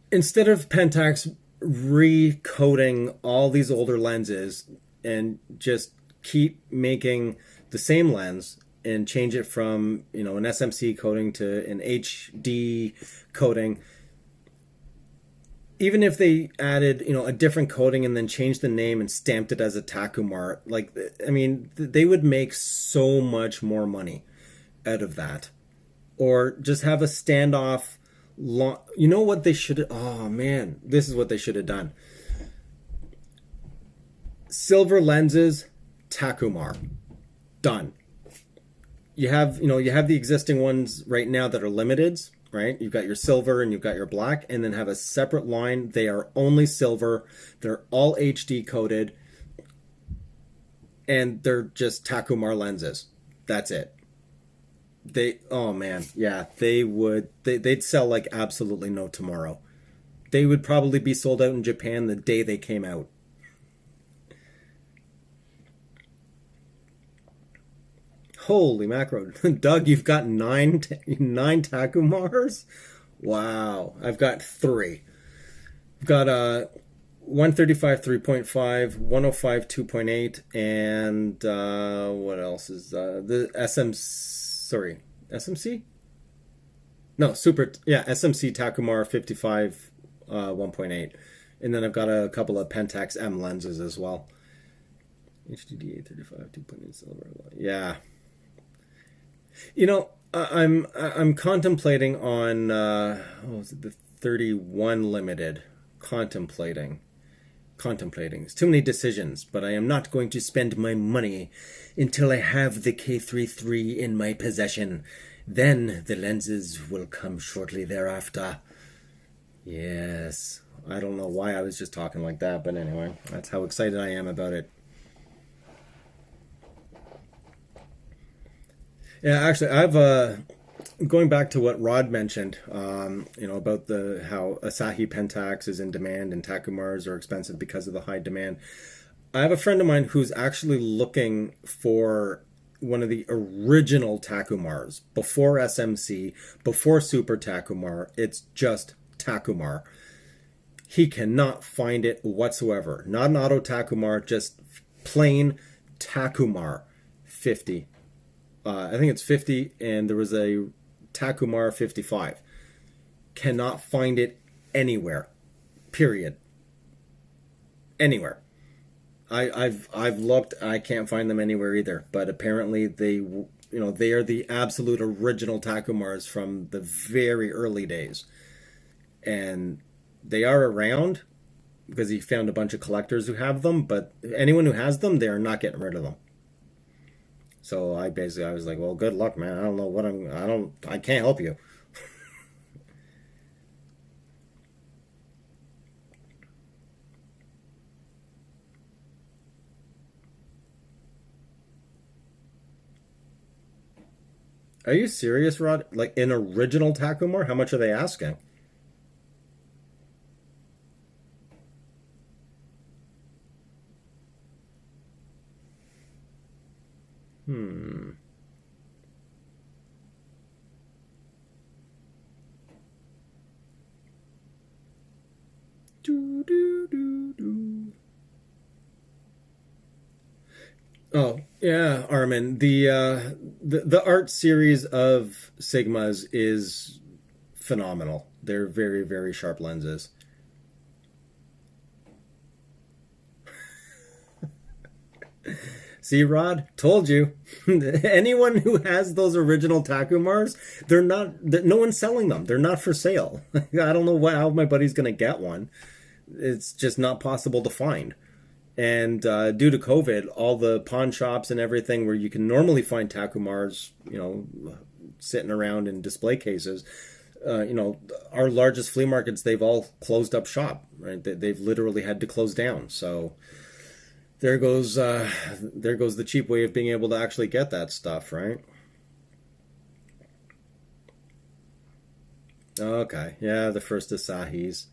instead of Pentax recoding all these older lenses and just keep making the same lens and change it from an SMC coating to an HD coating, even if they added a different coating and then changed the name and stamped it as a Takumar, like, I mean, they would make so much more money out of that. Or just have a standoff. You know what they should? Oh man, this is what they should have done. Silver lenses, Takumar, done. You have the existing ones right now that are limiteds, right? You've got your silver and you've got your black, and then have a separate line. They are only silver. They're all HD coated, and they're just Takumar lenses. That's it. Oh man, yeah, they'd sell like absolutely no tomorrow. They would probably be sold out in Japan the day they came out. Holy macro. Doug, you've got nine Takumars? Wow, I've got three. I've got a 135 3.5, 105 2.8, and what else is the SM? Sorry, SMC? No, Super. Yeah, SMC Takumar 55 1.8. And then I've got a couple of Pentax M lenses as well. HDD 835 2.8 silver. Yeah. You know, I'm contemplating on what was it, the 31 limited. Contemplating. It's too many decisions, but I am not going to spend my money until I have the K33 in my possession. Then the lenses will come shortly thereafter. Yes. I don't know why I was just talking like that, but anyway, that's how excited I am about it. Yeah, actually, I've going back to what Rod mentioned, about the how Asahi Pentax is in demand and Takumars are expensive because of the high demand. I have a friend of mine who's actually looking for one of the original Takumars before SMC, before Super Takumar. It's just Takumar. He cannot find it whatsoever. Not an auto Takumar, just plain Takumar 50. I think it's 50, and there was a Takumar 55. Cannot find it anywhere. Period. Anywhere. I've looked. I can't find them anywhere either. But apparently they are the absolute original Takumars from the very early days, and they are around because he found a bunch of collectors who have them. But anyone who has them, they are not getting rid of them. So I was like, well, good luck, man. I don't know what I can't help you. Are you serious, Rod? Like an original Takumar? How much are they asking? Hmm. Do, do, do, do. Oh, yeah, Armin. The art series of Sigmas is phenomenal. They're very, very sharp lenses. See, Rod, told you. Anyone who has those original Takumars, no one's selling them. They're not for sale. I don't know how my buddy's going to get one. It's just not possible to find. And due to COVID, all the pawn shops and everything where you can normally find Takumars, sitting around in display cases, our largest flea markets, they've all closed up shop, right? They've literally had to close down. So there goes the cheap way of being able to actually get that stuff, right? Okay, yeah, the first Asahis.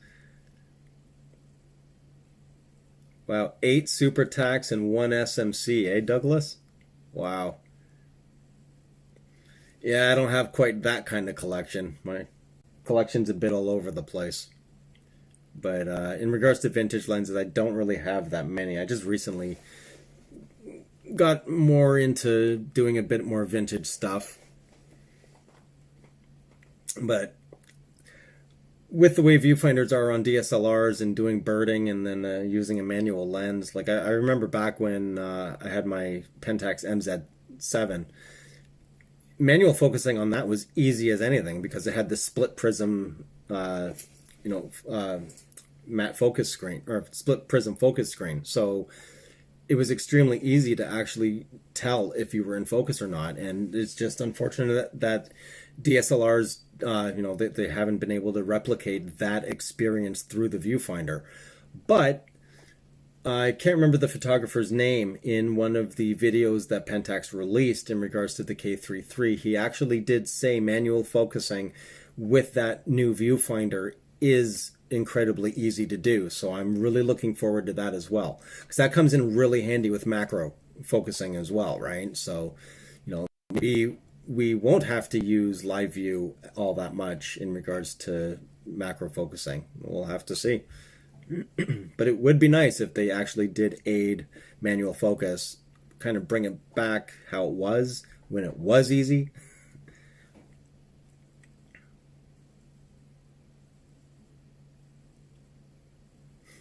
Wow, 8 Super Tax and 1 SMC, eh, Douglas? Wow. Yeah, I don't have quite that kind of collection. My collection's a bit all over the place. But in regards to vintage lenses, I don't really have that many. I just recently got more into doing a bit more vintage stuff. But with the way viewfinders are on DSLRs and doing birding and then using a manual lens, like I remember back when I had my Pentax MZ7, manual focusing on that was easy as anything because it had the split prism, you know, uh, matte focus screen or split prism focus screen. So it was extremely easy to actually tell if you were in focus or not. And it's just unfortunate that DSLRs, they haven't been able to replicate that experience through the viewfinder. But I can't remember the photographer's name in one of the videos that Pentax released in regards to the K33. He actually did say manual focusing with that new viewfinder is incredibly easy to do. So I'm really looking forward to that as well, because that comes in really handy with macro focusing as well, right? So, maybe we won't have to use live view all that much in regards to macro focusing. We'll have to see. But it would be nice if they actually did aid manual focus, kind of bring it back how it was when it was easy.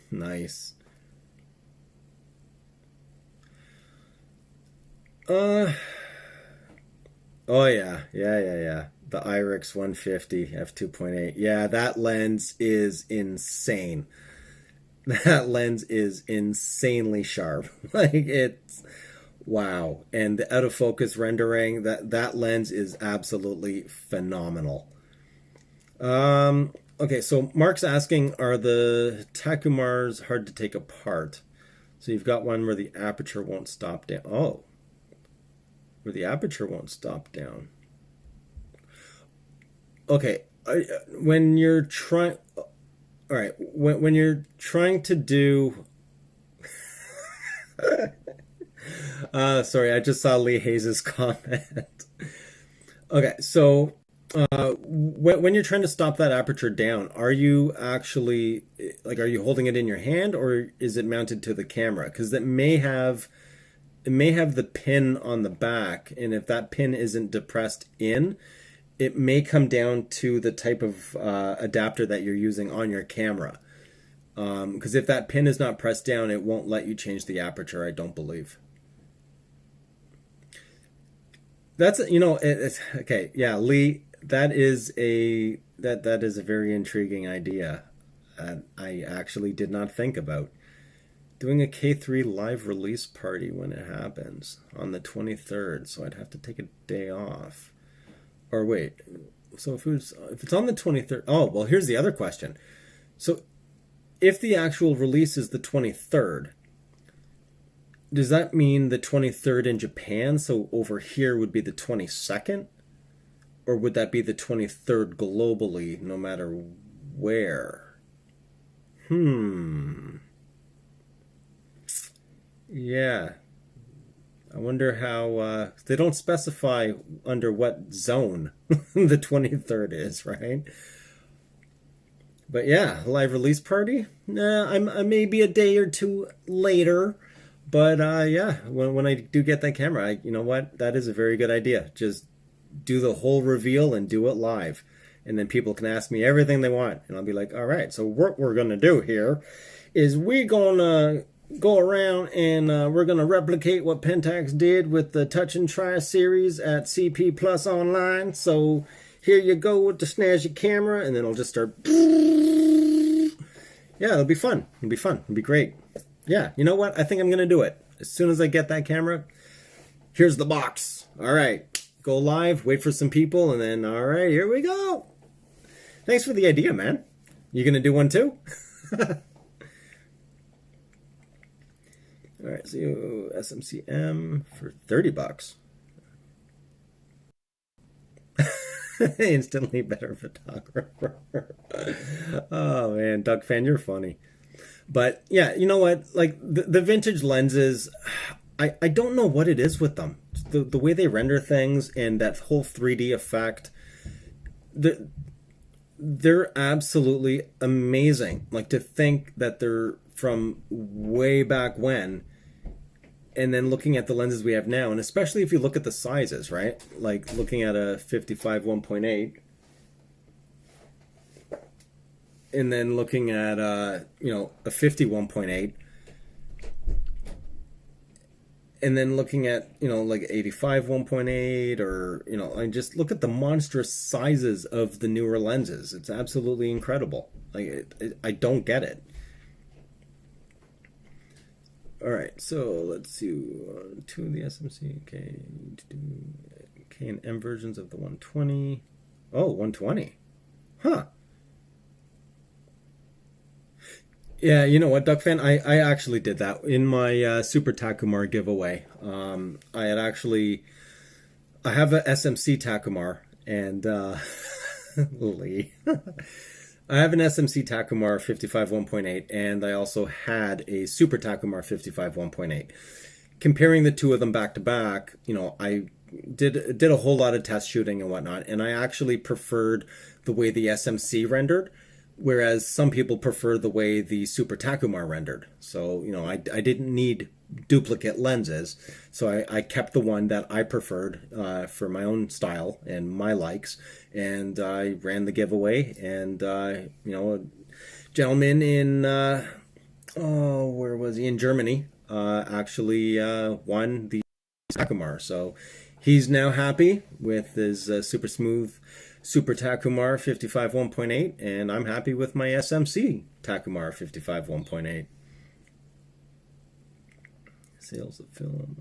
Nice. Uh, oh yeah, yeah. The IRIX 150 f2.8. Yeah, that lens is insane. That lens is insanely sharp. Like it's wow. And the out of focus rendering, that lens is absolutely phenomenal. Okay, so Mark's asking, are the Takumars hard to take apart? So you've got one where the aperture won't stop down. Oh, where the aperture won't stop down. Okay, when you're trying, all right, when you're trying to do, sorry, I just saw Lee Hayes's comment. Okay, so when you're trying to stop that aperture down, are you actually like, are you holding it in your hand or is it mounted to the camera? Because it may have the pin on the back, and if that pin isn't depressed in, it may come down to the type of adapter that you're using on your camera. Because if that pin is not pressed down, it won't let you change the aperture, I don't believe. That's it's okay. Yeah, Lee, that is a very intriguing idea. I actually did not think about doing a K3 live release party when it happens on the 23rd. So I'd have to take a day off. Or wait, so if it's on the 23rd, oh well, here's the other question. So if the actual release is the 23rd, does that mean the 23rd in Japan? So over here would be the 22nd? Or would that be the 23rd globally, no matter where? Yeah. I wonder how, they don't specify under what zone the 23rd is, right? But yeah, live release party? Nah, I may be a day or two later. But yeah, when I do get that camera, you know what? That is a very good idea. Just do the whole reveal and do it live. And then people can ask me everything they want. And I'll be like, all right, so what we're going to do here is we're going to go around and we're going to replicate what Pentax did with the Touch and Try series at CP Plus Online. So here you go with the snazzy camera. And then I'll just start. Yeah, it'll be fun. It'll be fun. It'll be great. Yeah, you know what? I think I'm going to do it. As soon as I get that camera, here's the box. All right, go live, wait for some people, and then, all right, here we go. Thanks for the idea, man. You going to do one too? All right, so SMCM for $30. Instantly better photographer. Oh, man, Doug Fan, you're funny. But yeah, you know what? Like the vintage lenses, I don't know what it is with them. The way they render things and that whole 3D effect, they're absolutely amazing. Like to think that they're from way back when, and then looking at the lenses we have now, and especially if you look at the sizes, right? Like looking at a 55 1.8. And then looking at a 51.8, and then looking at like 85 1.8, or I just look at the monstrous sizes of the newer lenses. It's absolutely incredible. Like I don't get it. All right, so let's do two of the SMC. Okay, K and M versions of the 120. Oh, 120. Huh. Yeah, you know what, Duck Fan? I actually did that in my Super Takumar giveaway. I have a SMC Takumar, and Lee. I have an SMC Takumar 55 1.8, and I also had a Super Takumar 55 1.8. Comparing the two of them back to back, I did a whole lot of test shooting and whatnot, and I actually preferred the way the SMC rendered, whereas some people prefer the way the Super Takumar rendered. So, I didn't need duplicate lenses, so I kept the one that I preferred for my own style and my likes, and I ran the giveaway, and a gentleman Oh, where was he? In Germany. Actually won the Takumar. So he's now happy with his super smooth Super Takumar 55 1.8, and I'm happy with my SMC Takumar 55 1.8. Sales of film.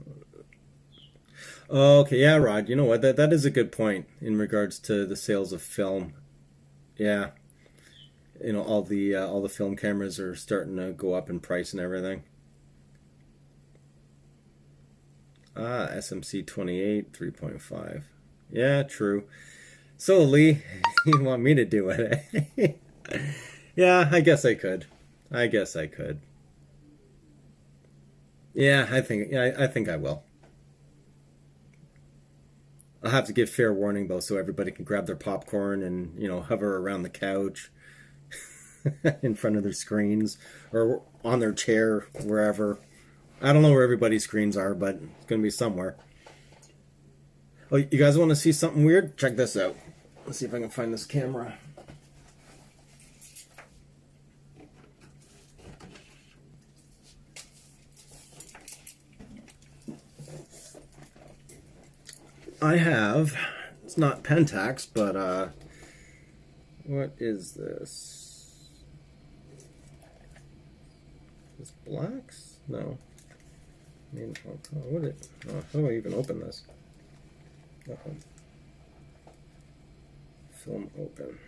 Okay, yeah, Rod. You know what? That is a good point in regards to the sales of film. Yeah, all the film cameras are starting to go up in price and everything. Ah, SMC 28 3.5. Yeah, true. So Lee, you want me to do it? Eh? Yeah, I guess I could. I guess I could. Yeah, I think I will. I'll have to give fair warning though, so everybody can grab their popcorn and hover around the couch in front of their screens or on their chair wherever. I don't know where everybody's screens are, but it's gonna be somewhere. Oh, you guys want to see something weird? Check this out. Let's see if I can find this camera. I have, it's not Pentax, but what is this? Is this blacks? No. I mean, how do I even open this? Uh-oh. Film open.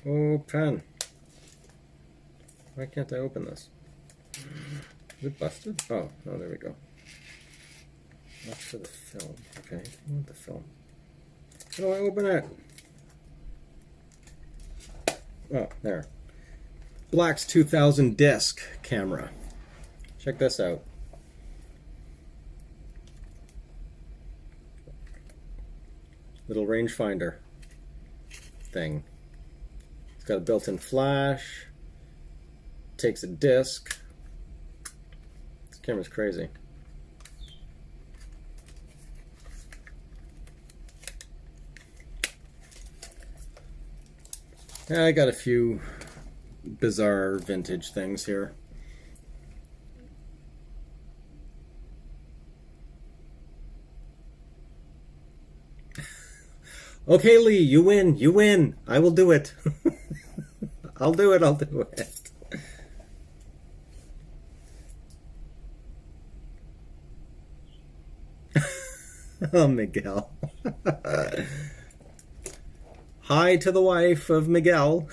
Open. Why can't I open this? Is it busted? Oh, there we go. That's for the film. Okay, I want the film. How do I open it? Oh, there. Black's 2000 disc camera. Check this out. Little rangefinder thing. It's got a built-in flash. Takes a disc. This camera's crazy. I got a few bizarre vintage things here. Okay, Lee, you win. You win. I will do it. I'll do it. I'll do it. Oh, Miguel. Hi to the wife of Miguel.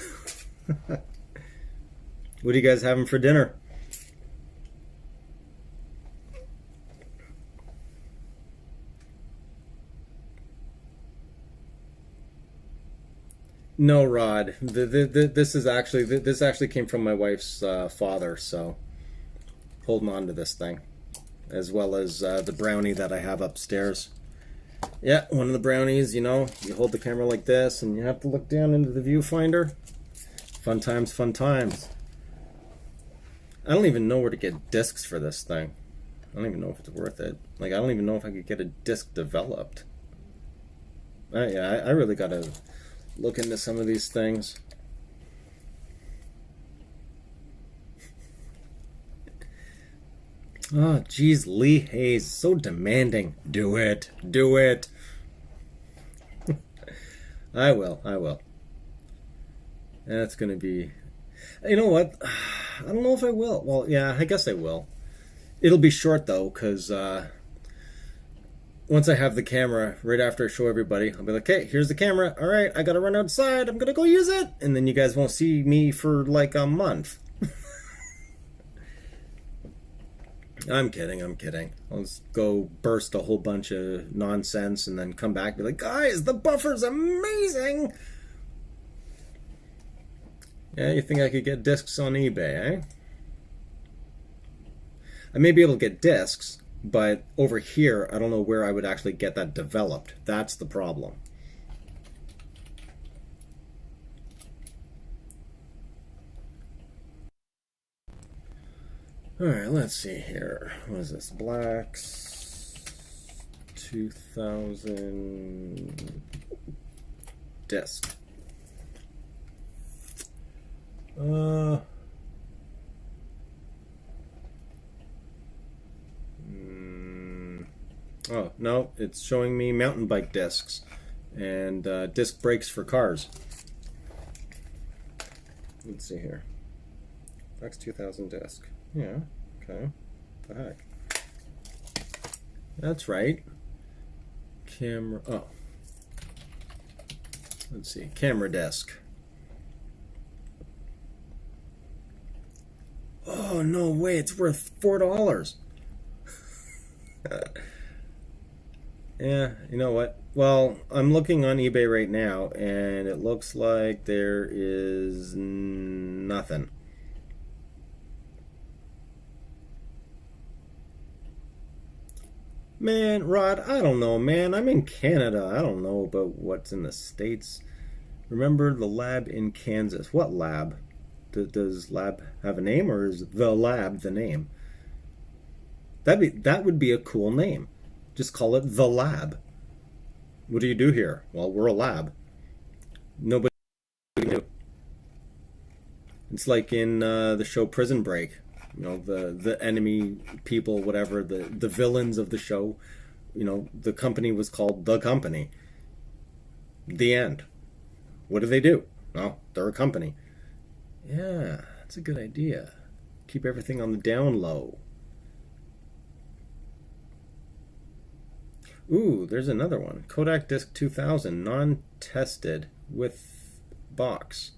What are you guys having for dinner? No, Rod. This actually came from my wife's father, so holding on to this thing, as well as the brownie that I have upstairs. Yeah, one of the brownies. You hold the camera like this, and you have to look down into the viewfinder. Fun times, fun times. I don't even know where to get discs for this thing. I don't even know if it's worth it. Like, I don't even know if I could get a disc developed. Yeah, I really gotta look into some of these things. Oh, geez, Lee Hayes, so demanding. Do it. Do it. I will. That's gonna be... You know what? I don't know if I will. Well, yeah, I guess I will. It'll be short, though, because once I have the camera, right after I show everybody, I'll be like, hey, here's the camera. All right, I gotta run outside. I'm gonna go use it. And then you guys won't see me for like a month. I'm kidding. I'll just go burst a whole bunch of nonsense and then come back and be like, guys, the buffer's amazing. Yeah, you think I could get discs on eBay, eh? I may be able to get discs, but over here, I don't know where I would actually get that developed. That's the problem. Alright, let's see here. What is this? Blacks 2000 disc. Uh, oh, no, it's showing me mountain bike discs and disc brakes for cars. Let's see here. X2000 disc. Yeah, okay. What the heck? That's right. Camera. Oh. Let's see. Camera disc. Oh, no way. It's worth $4. Yeah, you know what? Well, I'm looking on eBay right now, and it looks like there is nothing. Man, Rod, I don't know, man. I'm in Canada. I don't know about what's in the States. Remember the lab in Kansas. What lab? Does lab have a name, or is the lab the name? That would be a cool name. Just call it the lab. What do you do here? Well, we're a lab. Nobody knew. It's like in the show Prison Break. You know, the enemy people, whatever, the villains of the show. You know, the company was called The Company. The end. What do they do? Well, they're a company. Yeah, that's a good idea. Keep everything on the down low. Ooh, there's another one. Kodak Disc 2000, non-tested with box.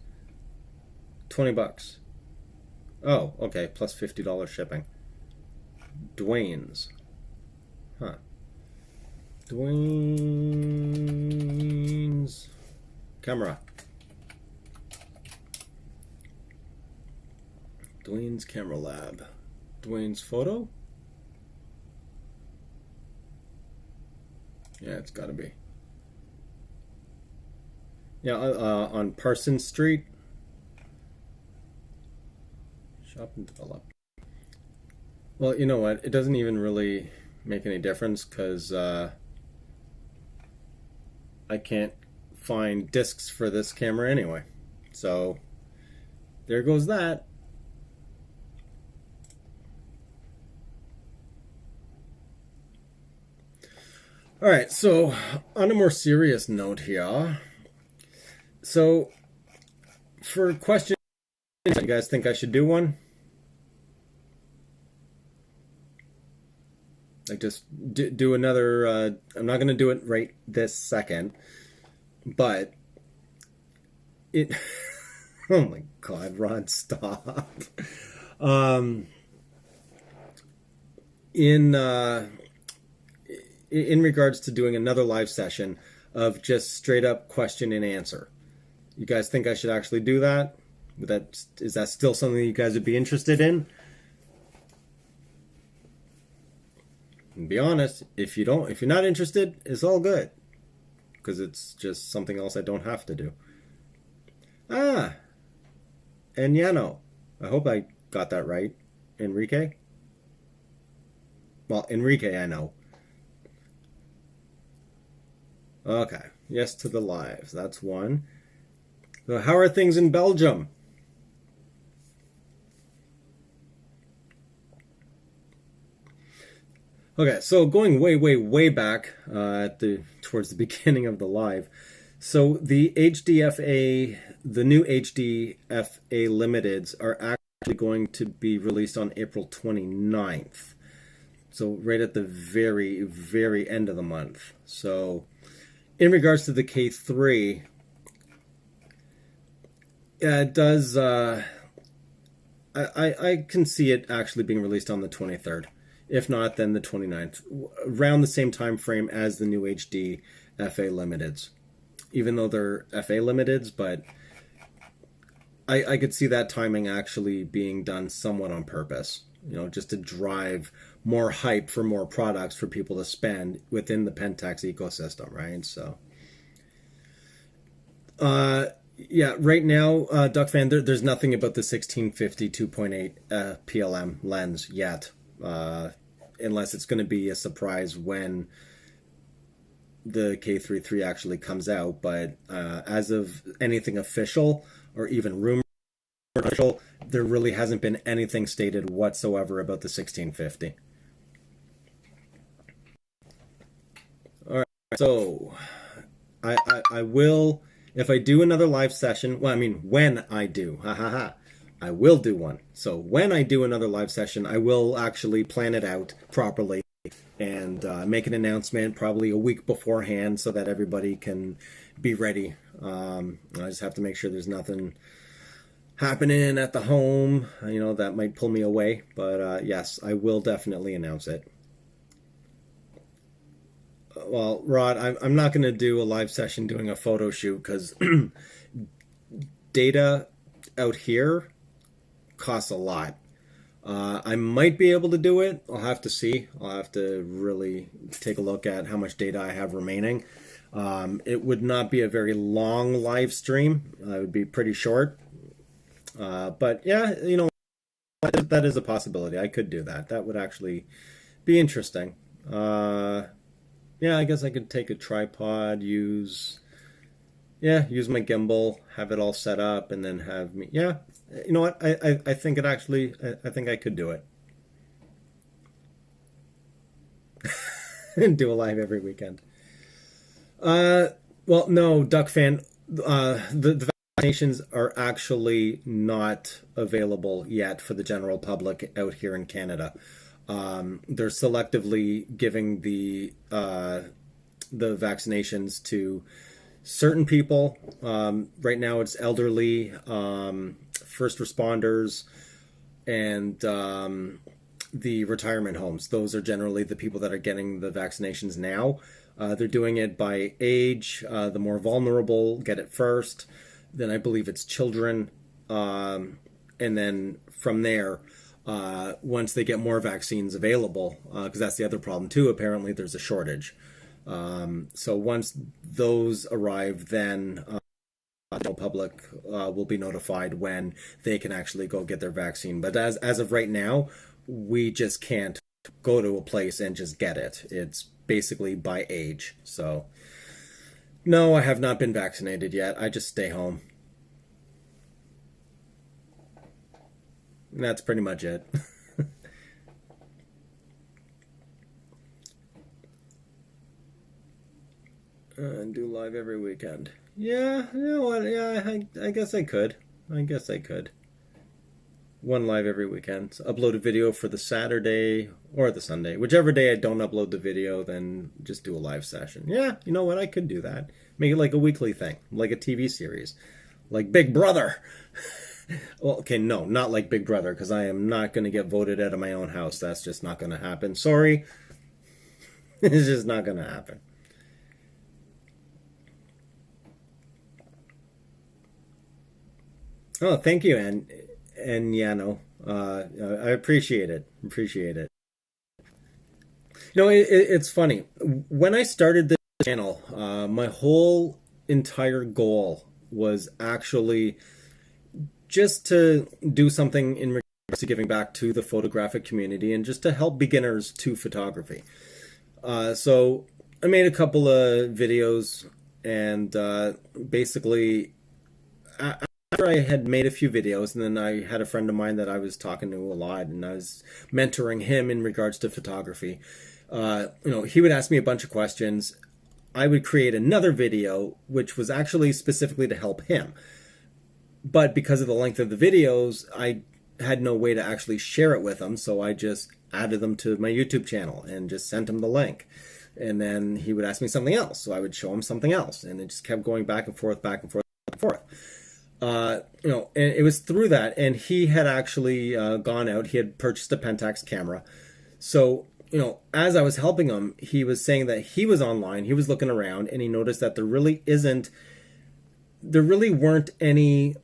$20. Oh, okay, plus $50 shipping. Dwayne's. Huh. Dwayne's camera. Dwayne's camera lab. Dwayne's photo? Yeah, it's gotta be. Yeah, on Parsons Street. Shop and develop. Well, you know what? It doesn't even really make any difference because I can't find discs for this camera anyway. So there goes that. All right, so on a more serious note here. So for questions, you guys think I should do one? Like just do another, I'm not going to do it right this second, but it, oh my God, Rod, stop. In regards to doing another live session of just straight up question and answer. You guys think I should actually do that? Is that still something you guys would be interested in? And be honest, if you're not interested, it's all good. Because it's just something else I don't have to do. Ah, and Yano. I hope I got that right. Enrique? Well, Enrique, I know. Okay, yes to the lives. That's one. So how are things in Belgium? Okay, so going way back towards the beginning of the live. So the HDFA, the new HDFA Limiteds are actually going to be released on April 29th. So right at the very end of the month. So in regards to the K3, it does, I can see it actually being released on the 23rd. If not, then the 29th. Around the same time frame as the new HD FA Limiteds. Even though they're FA Limiteds, but I could see that timing actually being done somewhat on purpose. You know, just to drive more hype for more products for people to spend within the Pentax ecosystem, right? So, yeah, right now, Duck Fan, there's nothing about the 1650 2.8 PLM lens yet, unless it's going to be a surprise when the K33 actually comes out. But as of anything official or even rumor official, there really hasn't been anything stated whatsoever about the 1650. All right, so I will, if I do another live session, well, I mean, when I do, I will do one. So when I do another live session, I will actually plan it out properly and make an announcement probably a week beforehand so that everybody can be ready. I just have to make sure there's nothing happening at the home, that might pull me away. But yes, I will definitely announce it. Well, Rod, I'm not going to do a live session doing a photo shoot because data out here costs a lot. I might be able to do it. I'll have to see. I'll have to really take a look at how much data I have remaining. It would not be a very long live stream. It would be pretty short. But yeah, that is a possibility. I could do that. That would actually be interesting. Yeah, I guess I could take a tripod, use my gimbal, have it all set up, and then have me. Yeah, you know what? I think it actually. I think I could do it. And do a live every weekend. Well, no, Duck Fan. The vaccinations are actually not available yet for the general public out here in Canada. They're selectively giving the vaccinations to certain people. Right now it's elderly, first responders, and the retirement homes. Those are generally the people that are getting the vaccinations now. They're doing it by age. The more vulnerable get it first. Then I believe it's children. And then from there, once they get more vaccines available, because that's the other problem too, apparently there's a shortage. So once those arrive, then the general public will be notified when they can actually go get their vaccine. But as of right now, we just can't go to a place and just get it. It's basically by age. So no, I have not been vaccinated yet. I just stay home. That's pretty much it. And do live every weekend. Yeah, you know what? Yeah, I guess I could. One live every weekend. So upload a video for the Saturday or the Sunday. Whichever day I don't upload the video, then just do a live session. Yeah, you know what? I could do that. Make it like a weekly thing, like a TV series. Like Big Brother. Well, okay, no, not like Big Brother, because I am not going to get voted out of my own house. That's just not going to happen. Sorry. It's just not going to happen. Oh, thank you, and yeah, no, I appreciate it. It's funny. When I started this channel, my whole entire goal was actually just to do something in regards to giving back to the photographic community and just to help beginners to photography. So I made a couple of videos, and basically after I had made a few videos, and then I had a friend of mine that I was talking to a lot, and I was mentoring him in regards to photography. He would ask me a bunch of questions. I would create another video, which was actually specifically to help him. But because of the length of the videos, I had no way to actually share it with him, so I just added them to my YouTube channel and just sent him the link. And then he would ask me something else, so I would show him something else, and it just kept going back and forth, back and forth, back and forth. And it was through that, and he had actually gone out. He had purchased a Pentax camera. So, as I was helping him, he was saying that he was online, he was looking around, and he noticed that there really weren't any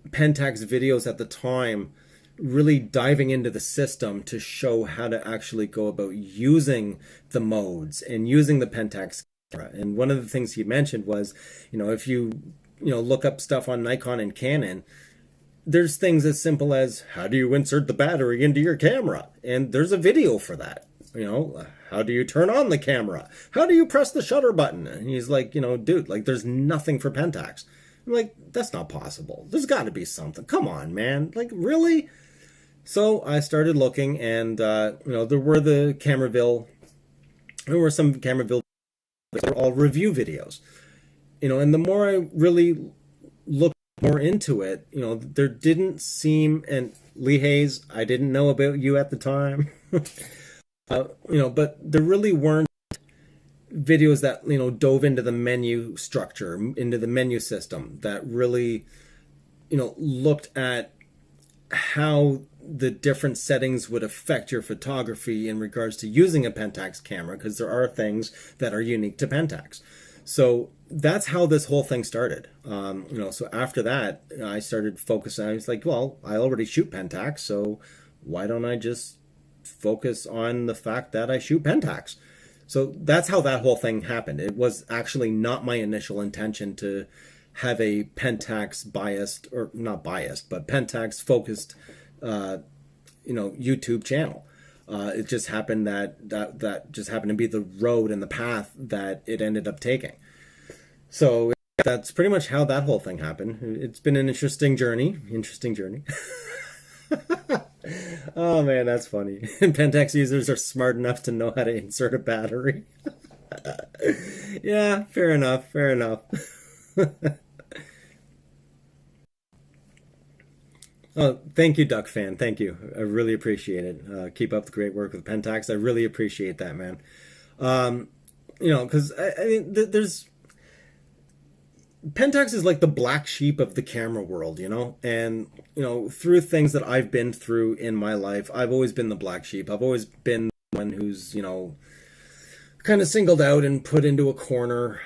Pentax videos at the time really diving into the system to show how to actually go about using the modes and using the Pentax camera. And one of the things he mentioned was, if you look up stuff on Nikon and Canon, there's things as simple as how do you insert the battery into your camera? And there's a video for that. How do you turn on the camera? How do you press the shutter button? And he's like, dude, like there's nothing for Pentax. I'm like, that's not possible. There's got to be something. Come on, man. Like, really? So I started looking, and there were some Cameraville. They're all review videos, and the more I really looked more into it, there didn't seem, and Lee Hayes, I didn't know about you at the time, but there really weren't videos that, dove into the menu structure, into the menu system, that really, looked at how the different settings would affect your photography in regards to using a Pentax camera, because there are things that are unique to Pentax. So that's how this whole thing started. So after that, I started focusing. I was like, well, I already shoot Pentax, so why don't I just focus on the fact that I shoot Pentax? So that's how that whole thing happened. It was actually not my initial intention to have a Pentax biased, or not biased, but Pentax focused, YouTube channel. It just happened that just happened to be the road and the path that it ended up taking. So that's pretty much how that whole thing happened. It's been an interesting journey. Oh man, that's funny. Pentax users are smart enough to know how to insert a battery. Yeah, fair enough. Oh, thank you, Duck Fan. Thank you. I really appreciate it. Keep up the great work with Pentax. I really appreciate that, man. Because I mean, there's Pentax is like the black sheep of the camera world, and through things that I've been through in my life, I've always been the black sheep. I've always been the one who's kind of singled out and put into a corner.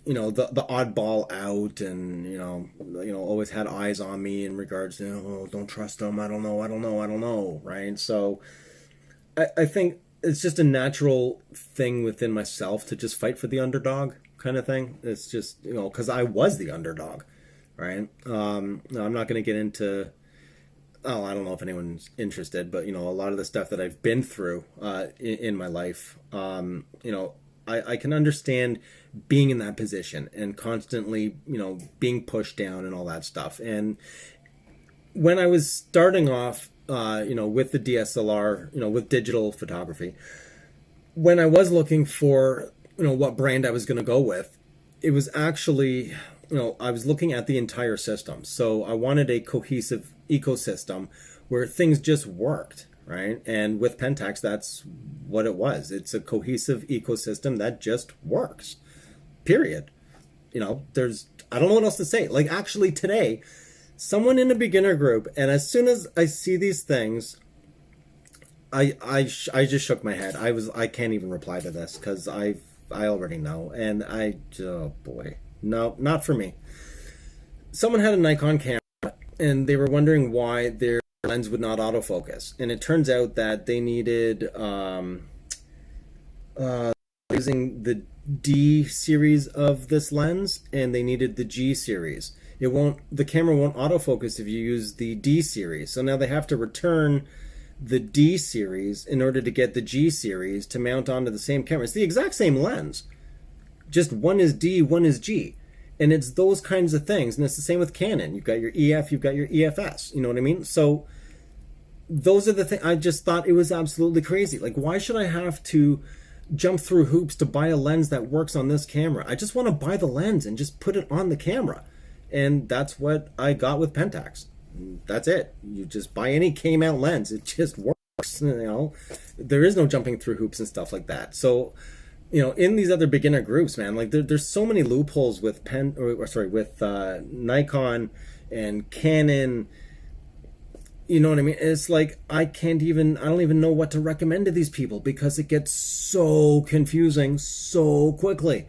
The oddball out, and always had eyes on me in regards to, oh, don't trust them, I don't know, right? So I think it's just a natural thing within myself to just fight for the underdog kind of thing. It's just, because I was the underdog, right? I'm not going to get into, I don't know if anyone's interested, but a lot of the stuff that I've been through in my life, I can understand being in that position and constantly, being pushed down and all that stuff. And when I was starting off, with the DSLR, with digital photography, when I was looking for, what brand I was going to go with, it was actually, I was looking at the entire system. So I wanted a cohesive ecosystem where things just worked. Right. And with Pentax, that's what it was. It's a cohesive ecosystem that just works. Period. I don't know what else to say. Like, actually today, someone in a beginner group, and as soon as I see these things, I just shook my head. I can't even reply to this because I already know. And oh boy, no, not for me. Someone had a Nikon camera and they were wondering why their lens would not autofocus, and it turns out that they needed using the D series of this lens, and they needed the G series. The camera won't autofocus if you use the D series, so now they have to return the D series in order to get the G series to mount onto the same camera. It's the exact same lens, just one is D, one is G. And it's those kinds of things. And it's the same with Canon. You've got your EF, you've got your EFS. You know what I mean? So those are the things. I just thought it was absolutely crazy. Like, why should I have to jump through hoops to buy a lens that works on this camera? I just want to buy the lens and just put it on the camera. And that's what I got with Pentax. That's it. You just buy any K-mount lens. It just works. There is no jumping through hoops and stuff like that. So, in these other beginner groups, man, like there's so many loopholes with Nikon and Canon. You know what I mean? It's like I don't even know what to recommend to these people because it gets so confusing so quickly.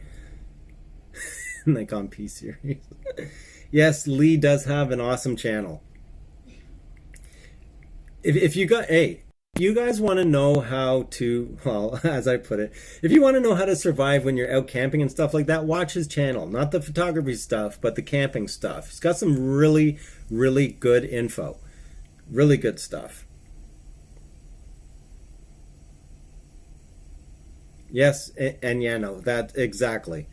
Nikon P series. Yes, Lee does have an awesome channel. If you guys want to know how to, well, as I put it, if you want to know how to survive when you're out camping and stuff like that, watch his channel. Not the photography stuff, but the camping stuff. He's got some really, really good info. Really good stuff. Yes, and yeah, no, that exactly.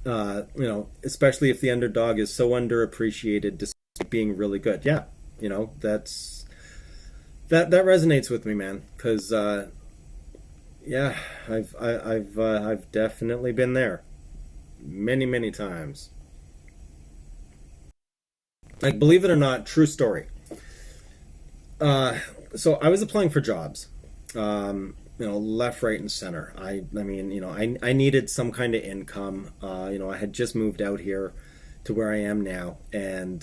Especially if the underdog is so underappreciated despite being really good. Yeah, that resonates with me, man. Because yeah, I've definitely been there many many times. Like, believe it or not, true story. Uh, so I was applying for jobs, left, right, and center. I mean, I needed some kind of income. I had just moved out here to where I am now, and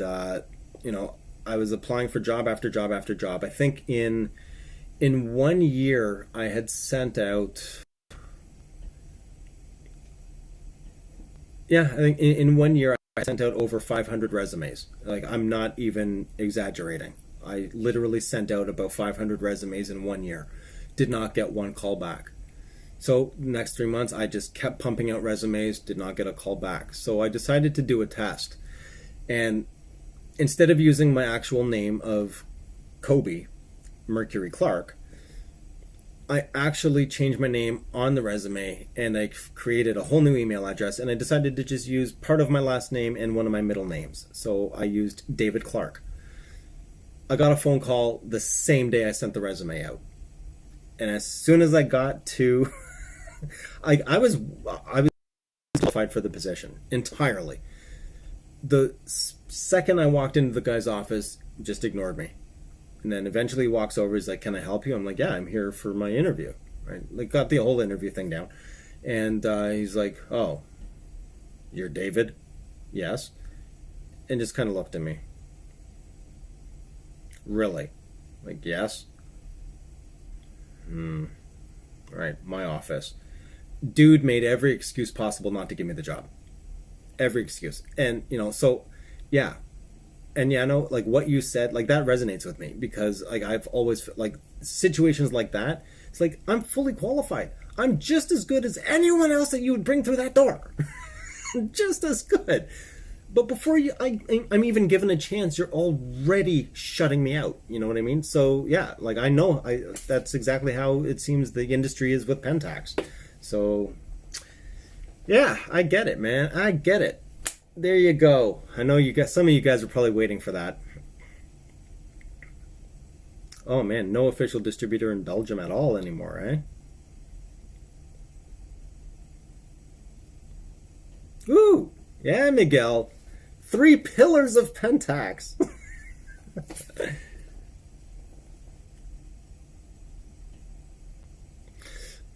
you know, I was applying for job after job after job. I think in 1 year, I had sent out. Yeah, I think in 1 year I sent out over 500 resumes. Like, I'm not even exaggerating. I literally sent out about 500 resumes in 1 year. Did not get one call back. So next 3 months, I just kept pumping out resumes. Did not get a call back. So I decided to do a test, and instead of using my actual name of Kobe Mercury Clark, I actually changed my name on the resume, and I created a whole new email address, and I decided to just use part of my last name and one of my middle names. So I used David Clark. I got a phone call the same day I sent the resume out. And as soon as I got to I was qualified for the position entirely. The second I walked into the guy's office, just ignored me. And then eventually he walks over, he's like, "Can I help you?" I'm like, "Yeah, I'm here for my interview." Right? Like, got the whole interview thing down. And he's like, "Oh, you're David?" "Yes." And just kind of looked at me. "Really?" Like, "Yes." Hmm. Right, my office. Dude made every excuse possible not to give me the job. Every excuse. And, so, yeah. And yeah, no, like what you said, like that resonates with me, because like I've always like situations like that. It's like, I'm fully qualified. I'm just as good as anyone else that you would bring through that door. Just as good. But before I'm even given a chance, you're already shutting me out. You know what I mean? So yeah, like I know that's exactly how it seems the industry is with Pentax. So yeah, I get it, man. I get it. There you go. I know some of you guys are probably waiting for that. Oh man, no official distributor in Belgium at all anymore, eh? Ooh, yeah, Miguel. 3 pillars of Pentax.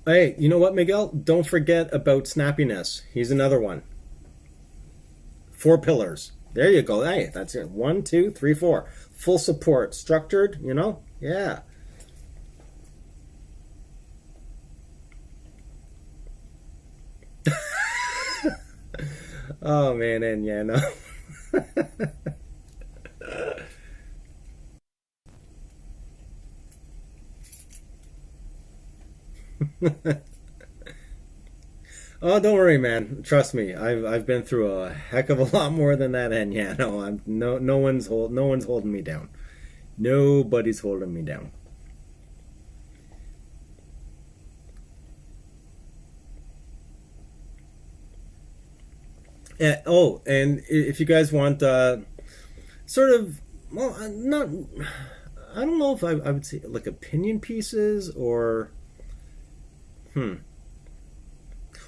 Hey, you know what, Miguel? Don't forget about snappiness. He's another one. 4 pillars. There you go. Hey, that's it. 1, 2, 3, 4. Full support. Structured, Yeah. Oh, man, and yeah, no. Oh, don't worry, man. Trust me. I've been through a heck of a lot more than that, and yeah, no, no one's holding me down. Nobody's holding me down. Oh, and if you guys want sort of, well, not, I don't know if I would say like opinion pieces or, hmm.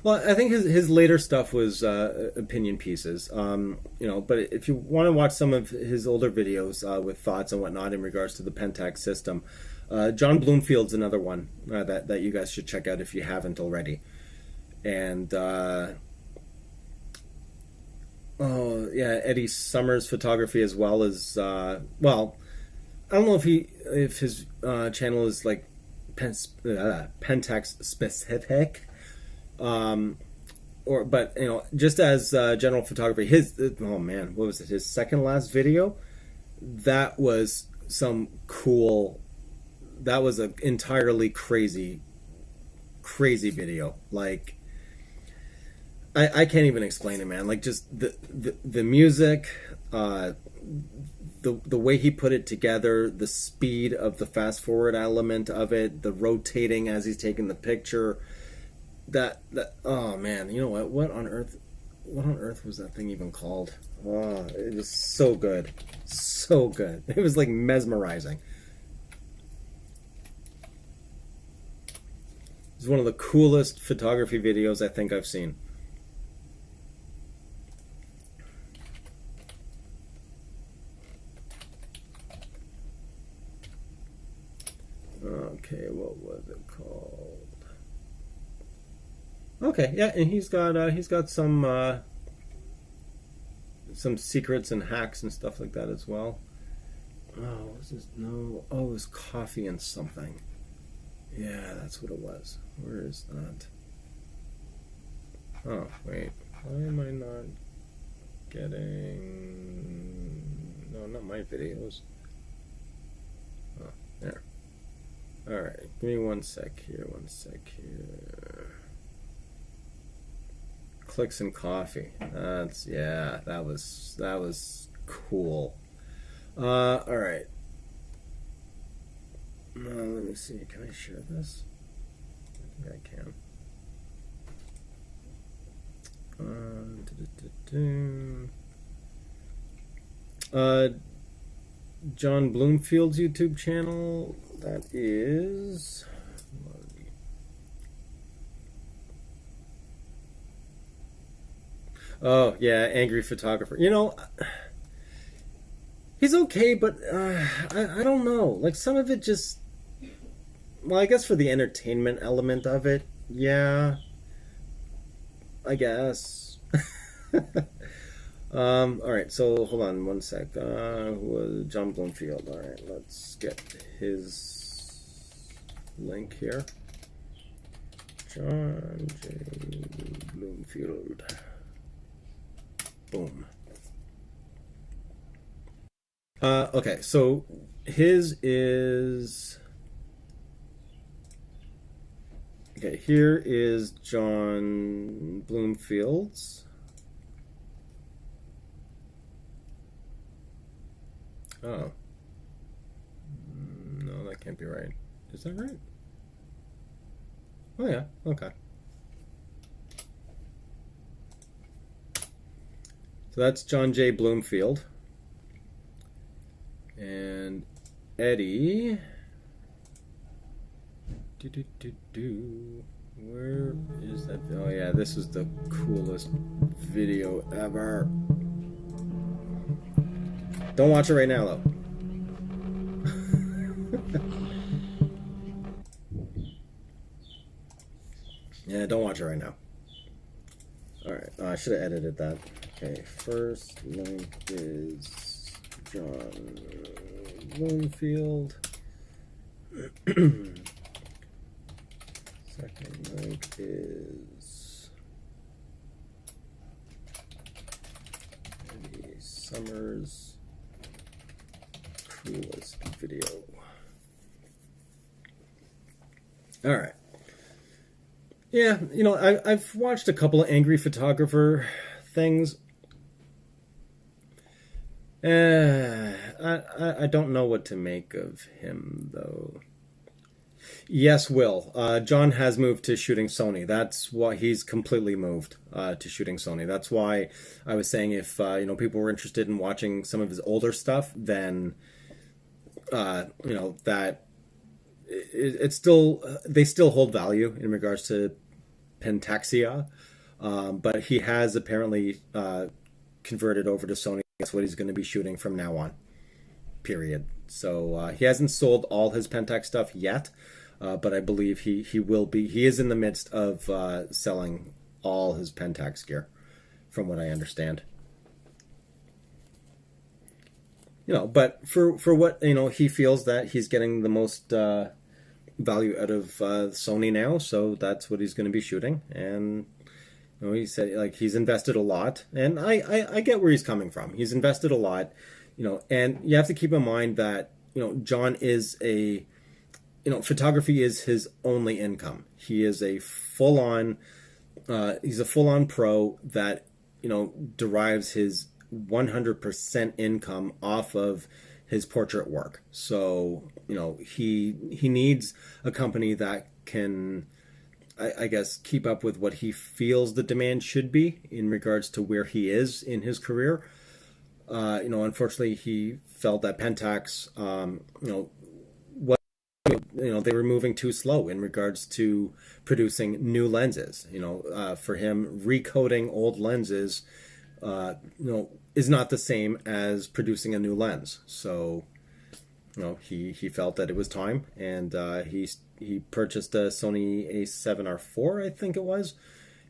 Well, I think his later stuff was opinion pieces. But if you want to watch some of his older videos with thoughts and whatnot in regards to the Pentax system, John Bloomfield's another one that you guys should check out if you haven't already. And oh yeah, Eddie Summers photography as well as well. I don't know if his channel is like Pentax specific, um, or but just as general photography. His oh man, what was it? His second last video, that was some cool. That was an entirely crazy video. Like I can't even explain it, man. Like just the music, the way he put it together, the speed of the fast forward element of it, the rotating as he's taking the picture. That oh man, you know what? What on earth? what on earth was that thing even called? Oh, it was so good. So good. It was like mesmerizing. It's one of the coolest photography videos I think I've seen. Okay, what was it called? Okay, yeah, and he's got some secrets and hacks and stuff like that as well. Oh, was this? No. Oh, it was coffee and something. Yeah, that's what it was. Where is that? Oh, wait. Why am I not getting... No, not my videos. Oh, there. Alright, give me one sec here. Clicks and coffee. That's, yeah, that was cool. Alright. Let me see. Can I share this? I think I can. John Bloomfield's YouTube channel. That is. Oh yeah, angry photographer. You know, he's okay, but I don't know. Like some of it just. Well, I guess for the entertainment element of it, yeah. I guess. All right, so hold on one sec. Who was John Bloomfield? All right, let's get his link here. John J. Bloomfield. Boom. Okay, so his is. Okay, here is John Bloomfield's. Oh. No, that can't be right. Is that right? Oh, yeah. Okay. So that's John J. Bloomfield. And Eddie... Where is that? Oh yeah, this is the coolest video ever. Don't watch it right now though. Yeah, don't watch it right now. Alright, I should have edited that. Okay, first link is John Bloomfield. Second link is Eddie Summers' coolest video. All right. Yeah, you know, I've watched a couple of angry photographer things. I don't know what to make of him though. Yes, Will. John has moved to shooting Sony. That's why he's completely moved to shooting Sony. That's why I was saying if you know, people were interested in watching some of his older stuff, then you know, that it's still they still hold value in regards to Pentax, but he has apparently converted over to Sony. That's what he's going to be shooting from now on. Period. So he hasn't sold all his Pentax stuff yet. But I believe he will be. He is in the midst of selling all his Pentax gear, from what I understand. You know, but for what you know, he feels that he's getting the most value out of Sony now, so that's what he's going to be shooting. And you know, he said like he's invested a lot, and I get where he's coming from. He's invested a lot, you know, and you have to keep in mind that you know John is a you know, photography is his only income. He is a full-on, he's a full-on pro that, you know, derives his 100% income off of his portrait work. So, you know, he needs a company that can I guess, keep up with what he feels the demand should be in regards to where he is in his career. Unfortunately, he felt that Pentax, what they were moving too slow in regards to producing new lenses. For him, recoding old lenses, is not the same as producing a new lens. So, he felt that it was time, and he purchased a Sony A7R4, I think it was,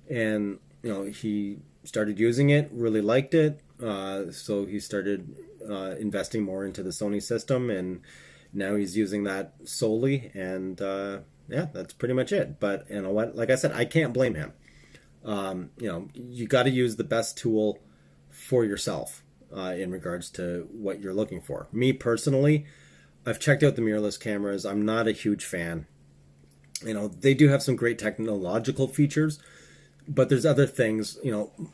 and he started using it, really liked it, so he started investing more into the Sony system, and now he's using that solely, and yeah, that's pretty much it. But you know what? Like I said, I can't blame him. You got to use the best tool for yourself in regards to what you're looking for. Me personally, I've checked out the mirrorless cameras. I'm not a huge fan. They do have some great technological features, but there's other things.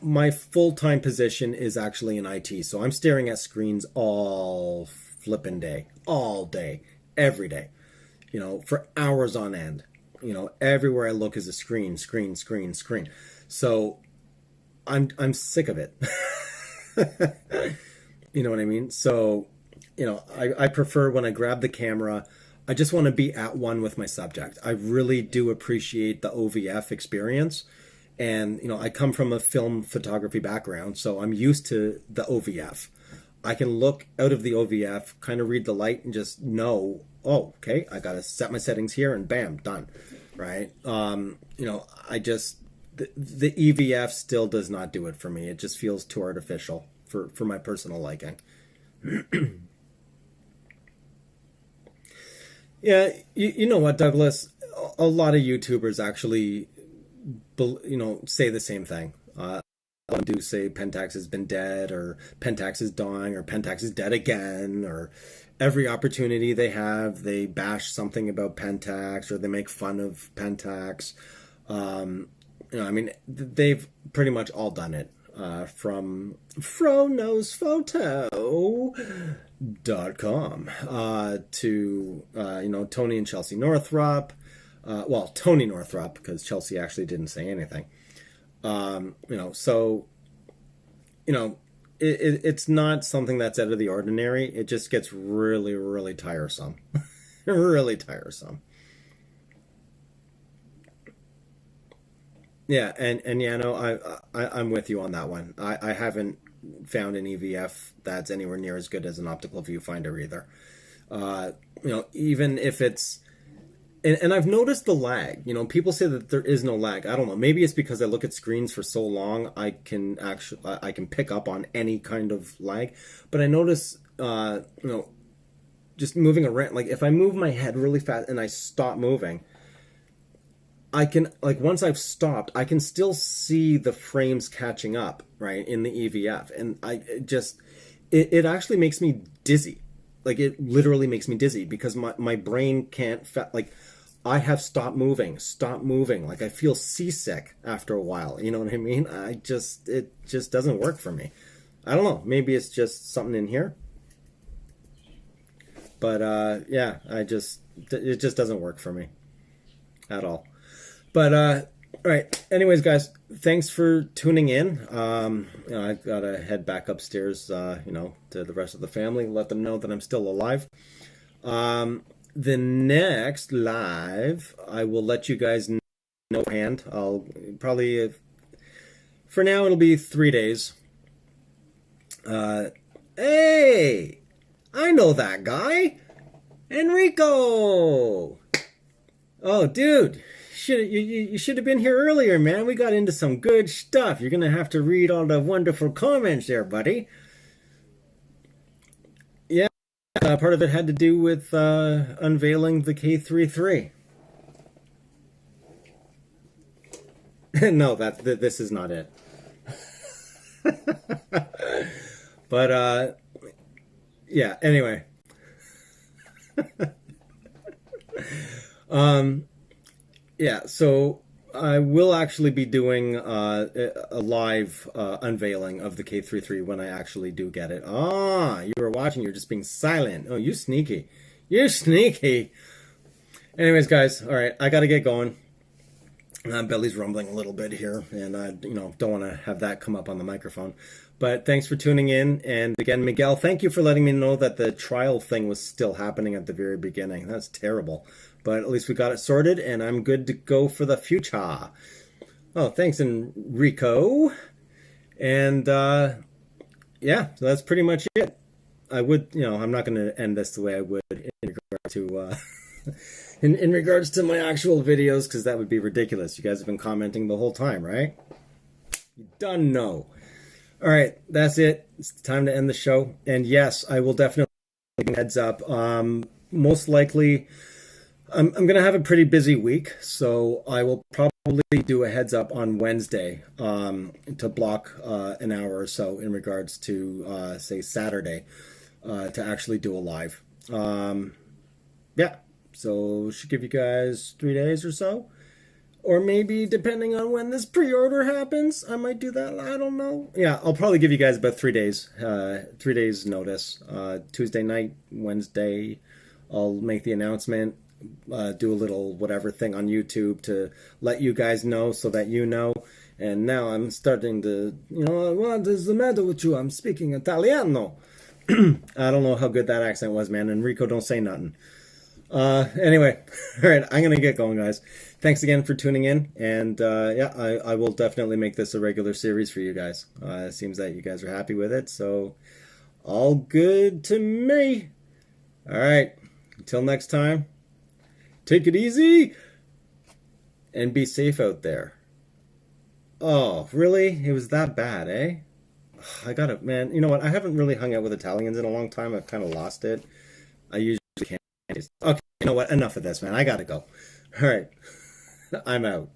My full-time position is actually in IT, so I'm staring at screens all flippin' day, all day, every day, for hours on end. Everywhere I look is a screen, screen, screen, screen. So I'm sick of it. You know what I mean? So, I prefer when I grab the camera, I just want to be at one with my subject. I really do appreciate the OVF experience. And, I come from a film photography background, so I'm used to the OVF. I can look out of the OVF, kind of read the light, and just know, oh, okay, I got to set my settings here, and bam, done, right? The EVF still does not do it for me. It just feels too artificial for my personal liking. Yeah, you know what, Douglas? A lot of YouTubers actually, say the same thing. Do say Pentax has been dead, or Pentax is dying, or Pentax is dead again, or every opportunity they have, they bash something about Pentax, or they make fun of Pentax. They've pretty much all done it. From FroKnowsPhoto.com to Tony and Chelsea Northrup. Tony Northrup, because Chelsea actually didn't say anything. It's not something that's out of the ordinary. It just gets really, really tiresome. Really tiresome. Yeah, and yeah, no, I'm with you on that one. I haven't found an EVF that's anywhere near as good as an optical viewfinder either. Even if it's, and I've noticed the lag. People say that there is no lag. I don't know. Maybe it's because I look at screens for so long. I can pick up on any kind of lag. But I notice, just moving around. Like if I move my head really fast and I stop moving, I can, once I've stopped, I can still see the frames catching up, right, in the EVF. And it actually makes me dizzy. It literally makes me dizzy because my brain can't, I have stopped moving. I feel seasick after a while. You know what I mean? It just doesn't work for me. I don't know. Maybe it's just something in here. But, yeah, it just doesn't work for me at all. But, all right. Anyways, guys, thanks for tuning in. I've got to head back upstairs, to the rest of the family, let them know that I'm still alive. The next live, I will let you guys know beforehand. I'll probably, for now, it'll be 3 days. Hey, I know that guy. Enrico. Oh, dude. You should have been here earlier, man. We got into some good stuff. You're going to have to read all the wonderful comments there, buddy. Yeah, part of it had to do with unveiling the K33. No, this is not it. But, yeah, anyway. Yeah, so I will actually be doing a live unveiling of the K33 when I actually do get it. Ah, you were watching, you're just being silent. Oh, you sneaky. You're sneaky. Anyways, guys, all right, I got to get going. Belly's rumbling a little bit here, and I, don't want to have that come up on the microphone. But thanks for tuning in, and again, Miguel, thank you for letting me know that the trial thing was still happening at the very beginning. That's terrible, but at least we got it sorted, and I'm good to go for the future. Oh, thanks, Enrico, and yeah, so that's pretty much it. I would, I'm not going to end this the way I would in regard to in regards to my actual videos, because that would be ridiculous. You guys have been commenting the whole time, right? You done know. All right, that's it. It's time to end the show. And yes, I will definitely heads up. Most likely, I'm going to have a pretty busy week, so I will probably do a heads up on Wednesday to block an hour or so in regards to, say, Saturday to actually do a live. Yeah, so should give you guys 3 days or so. Or maybe, depending on when this pre-order happens, I might do that. I don't know. Yeah, I'll probably give you guys about 3 days. 3 days notice. Tuesday night, Wednesday, I'll make the announcement. Do a little whatever thing on YouTube to let you guys know so that you know. And now I'm starting to, what is the matter with you? I'm speaking Italiano. I don't know how good that accent was, man. Enrico, don't say nothing. Anyway, all right, I'm going to get going, guys. Thanks again for tuning in. And yeah, I will definitely make this a regular series for you guys. It seems that you guys are happy with it. So all good to me. All right. Until next time, take it easy and be safe out there. Oh, really? It was that bad, eh? I gotta, man, you know what? I haven't really hung out with Italians in a long time. I've kind of lost it. I usually can't. Okay, you know what? Enough of this, man. I gotta go. All right. I'm out.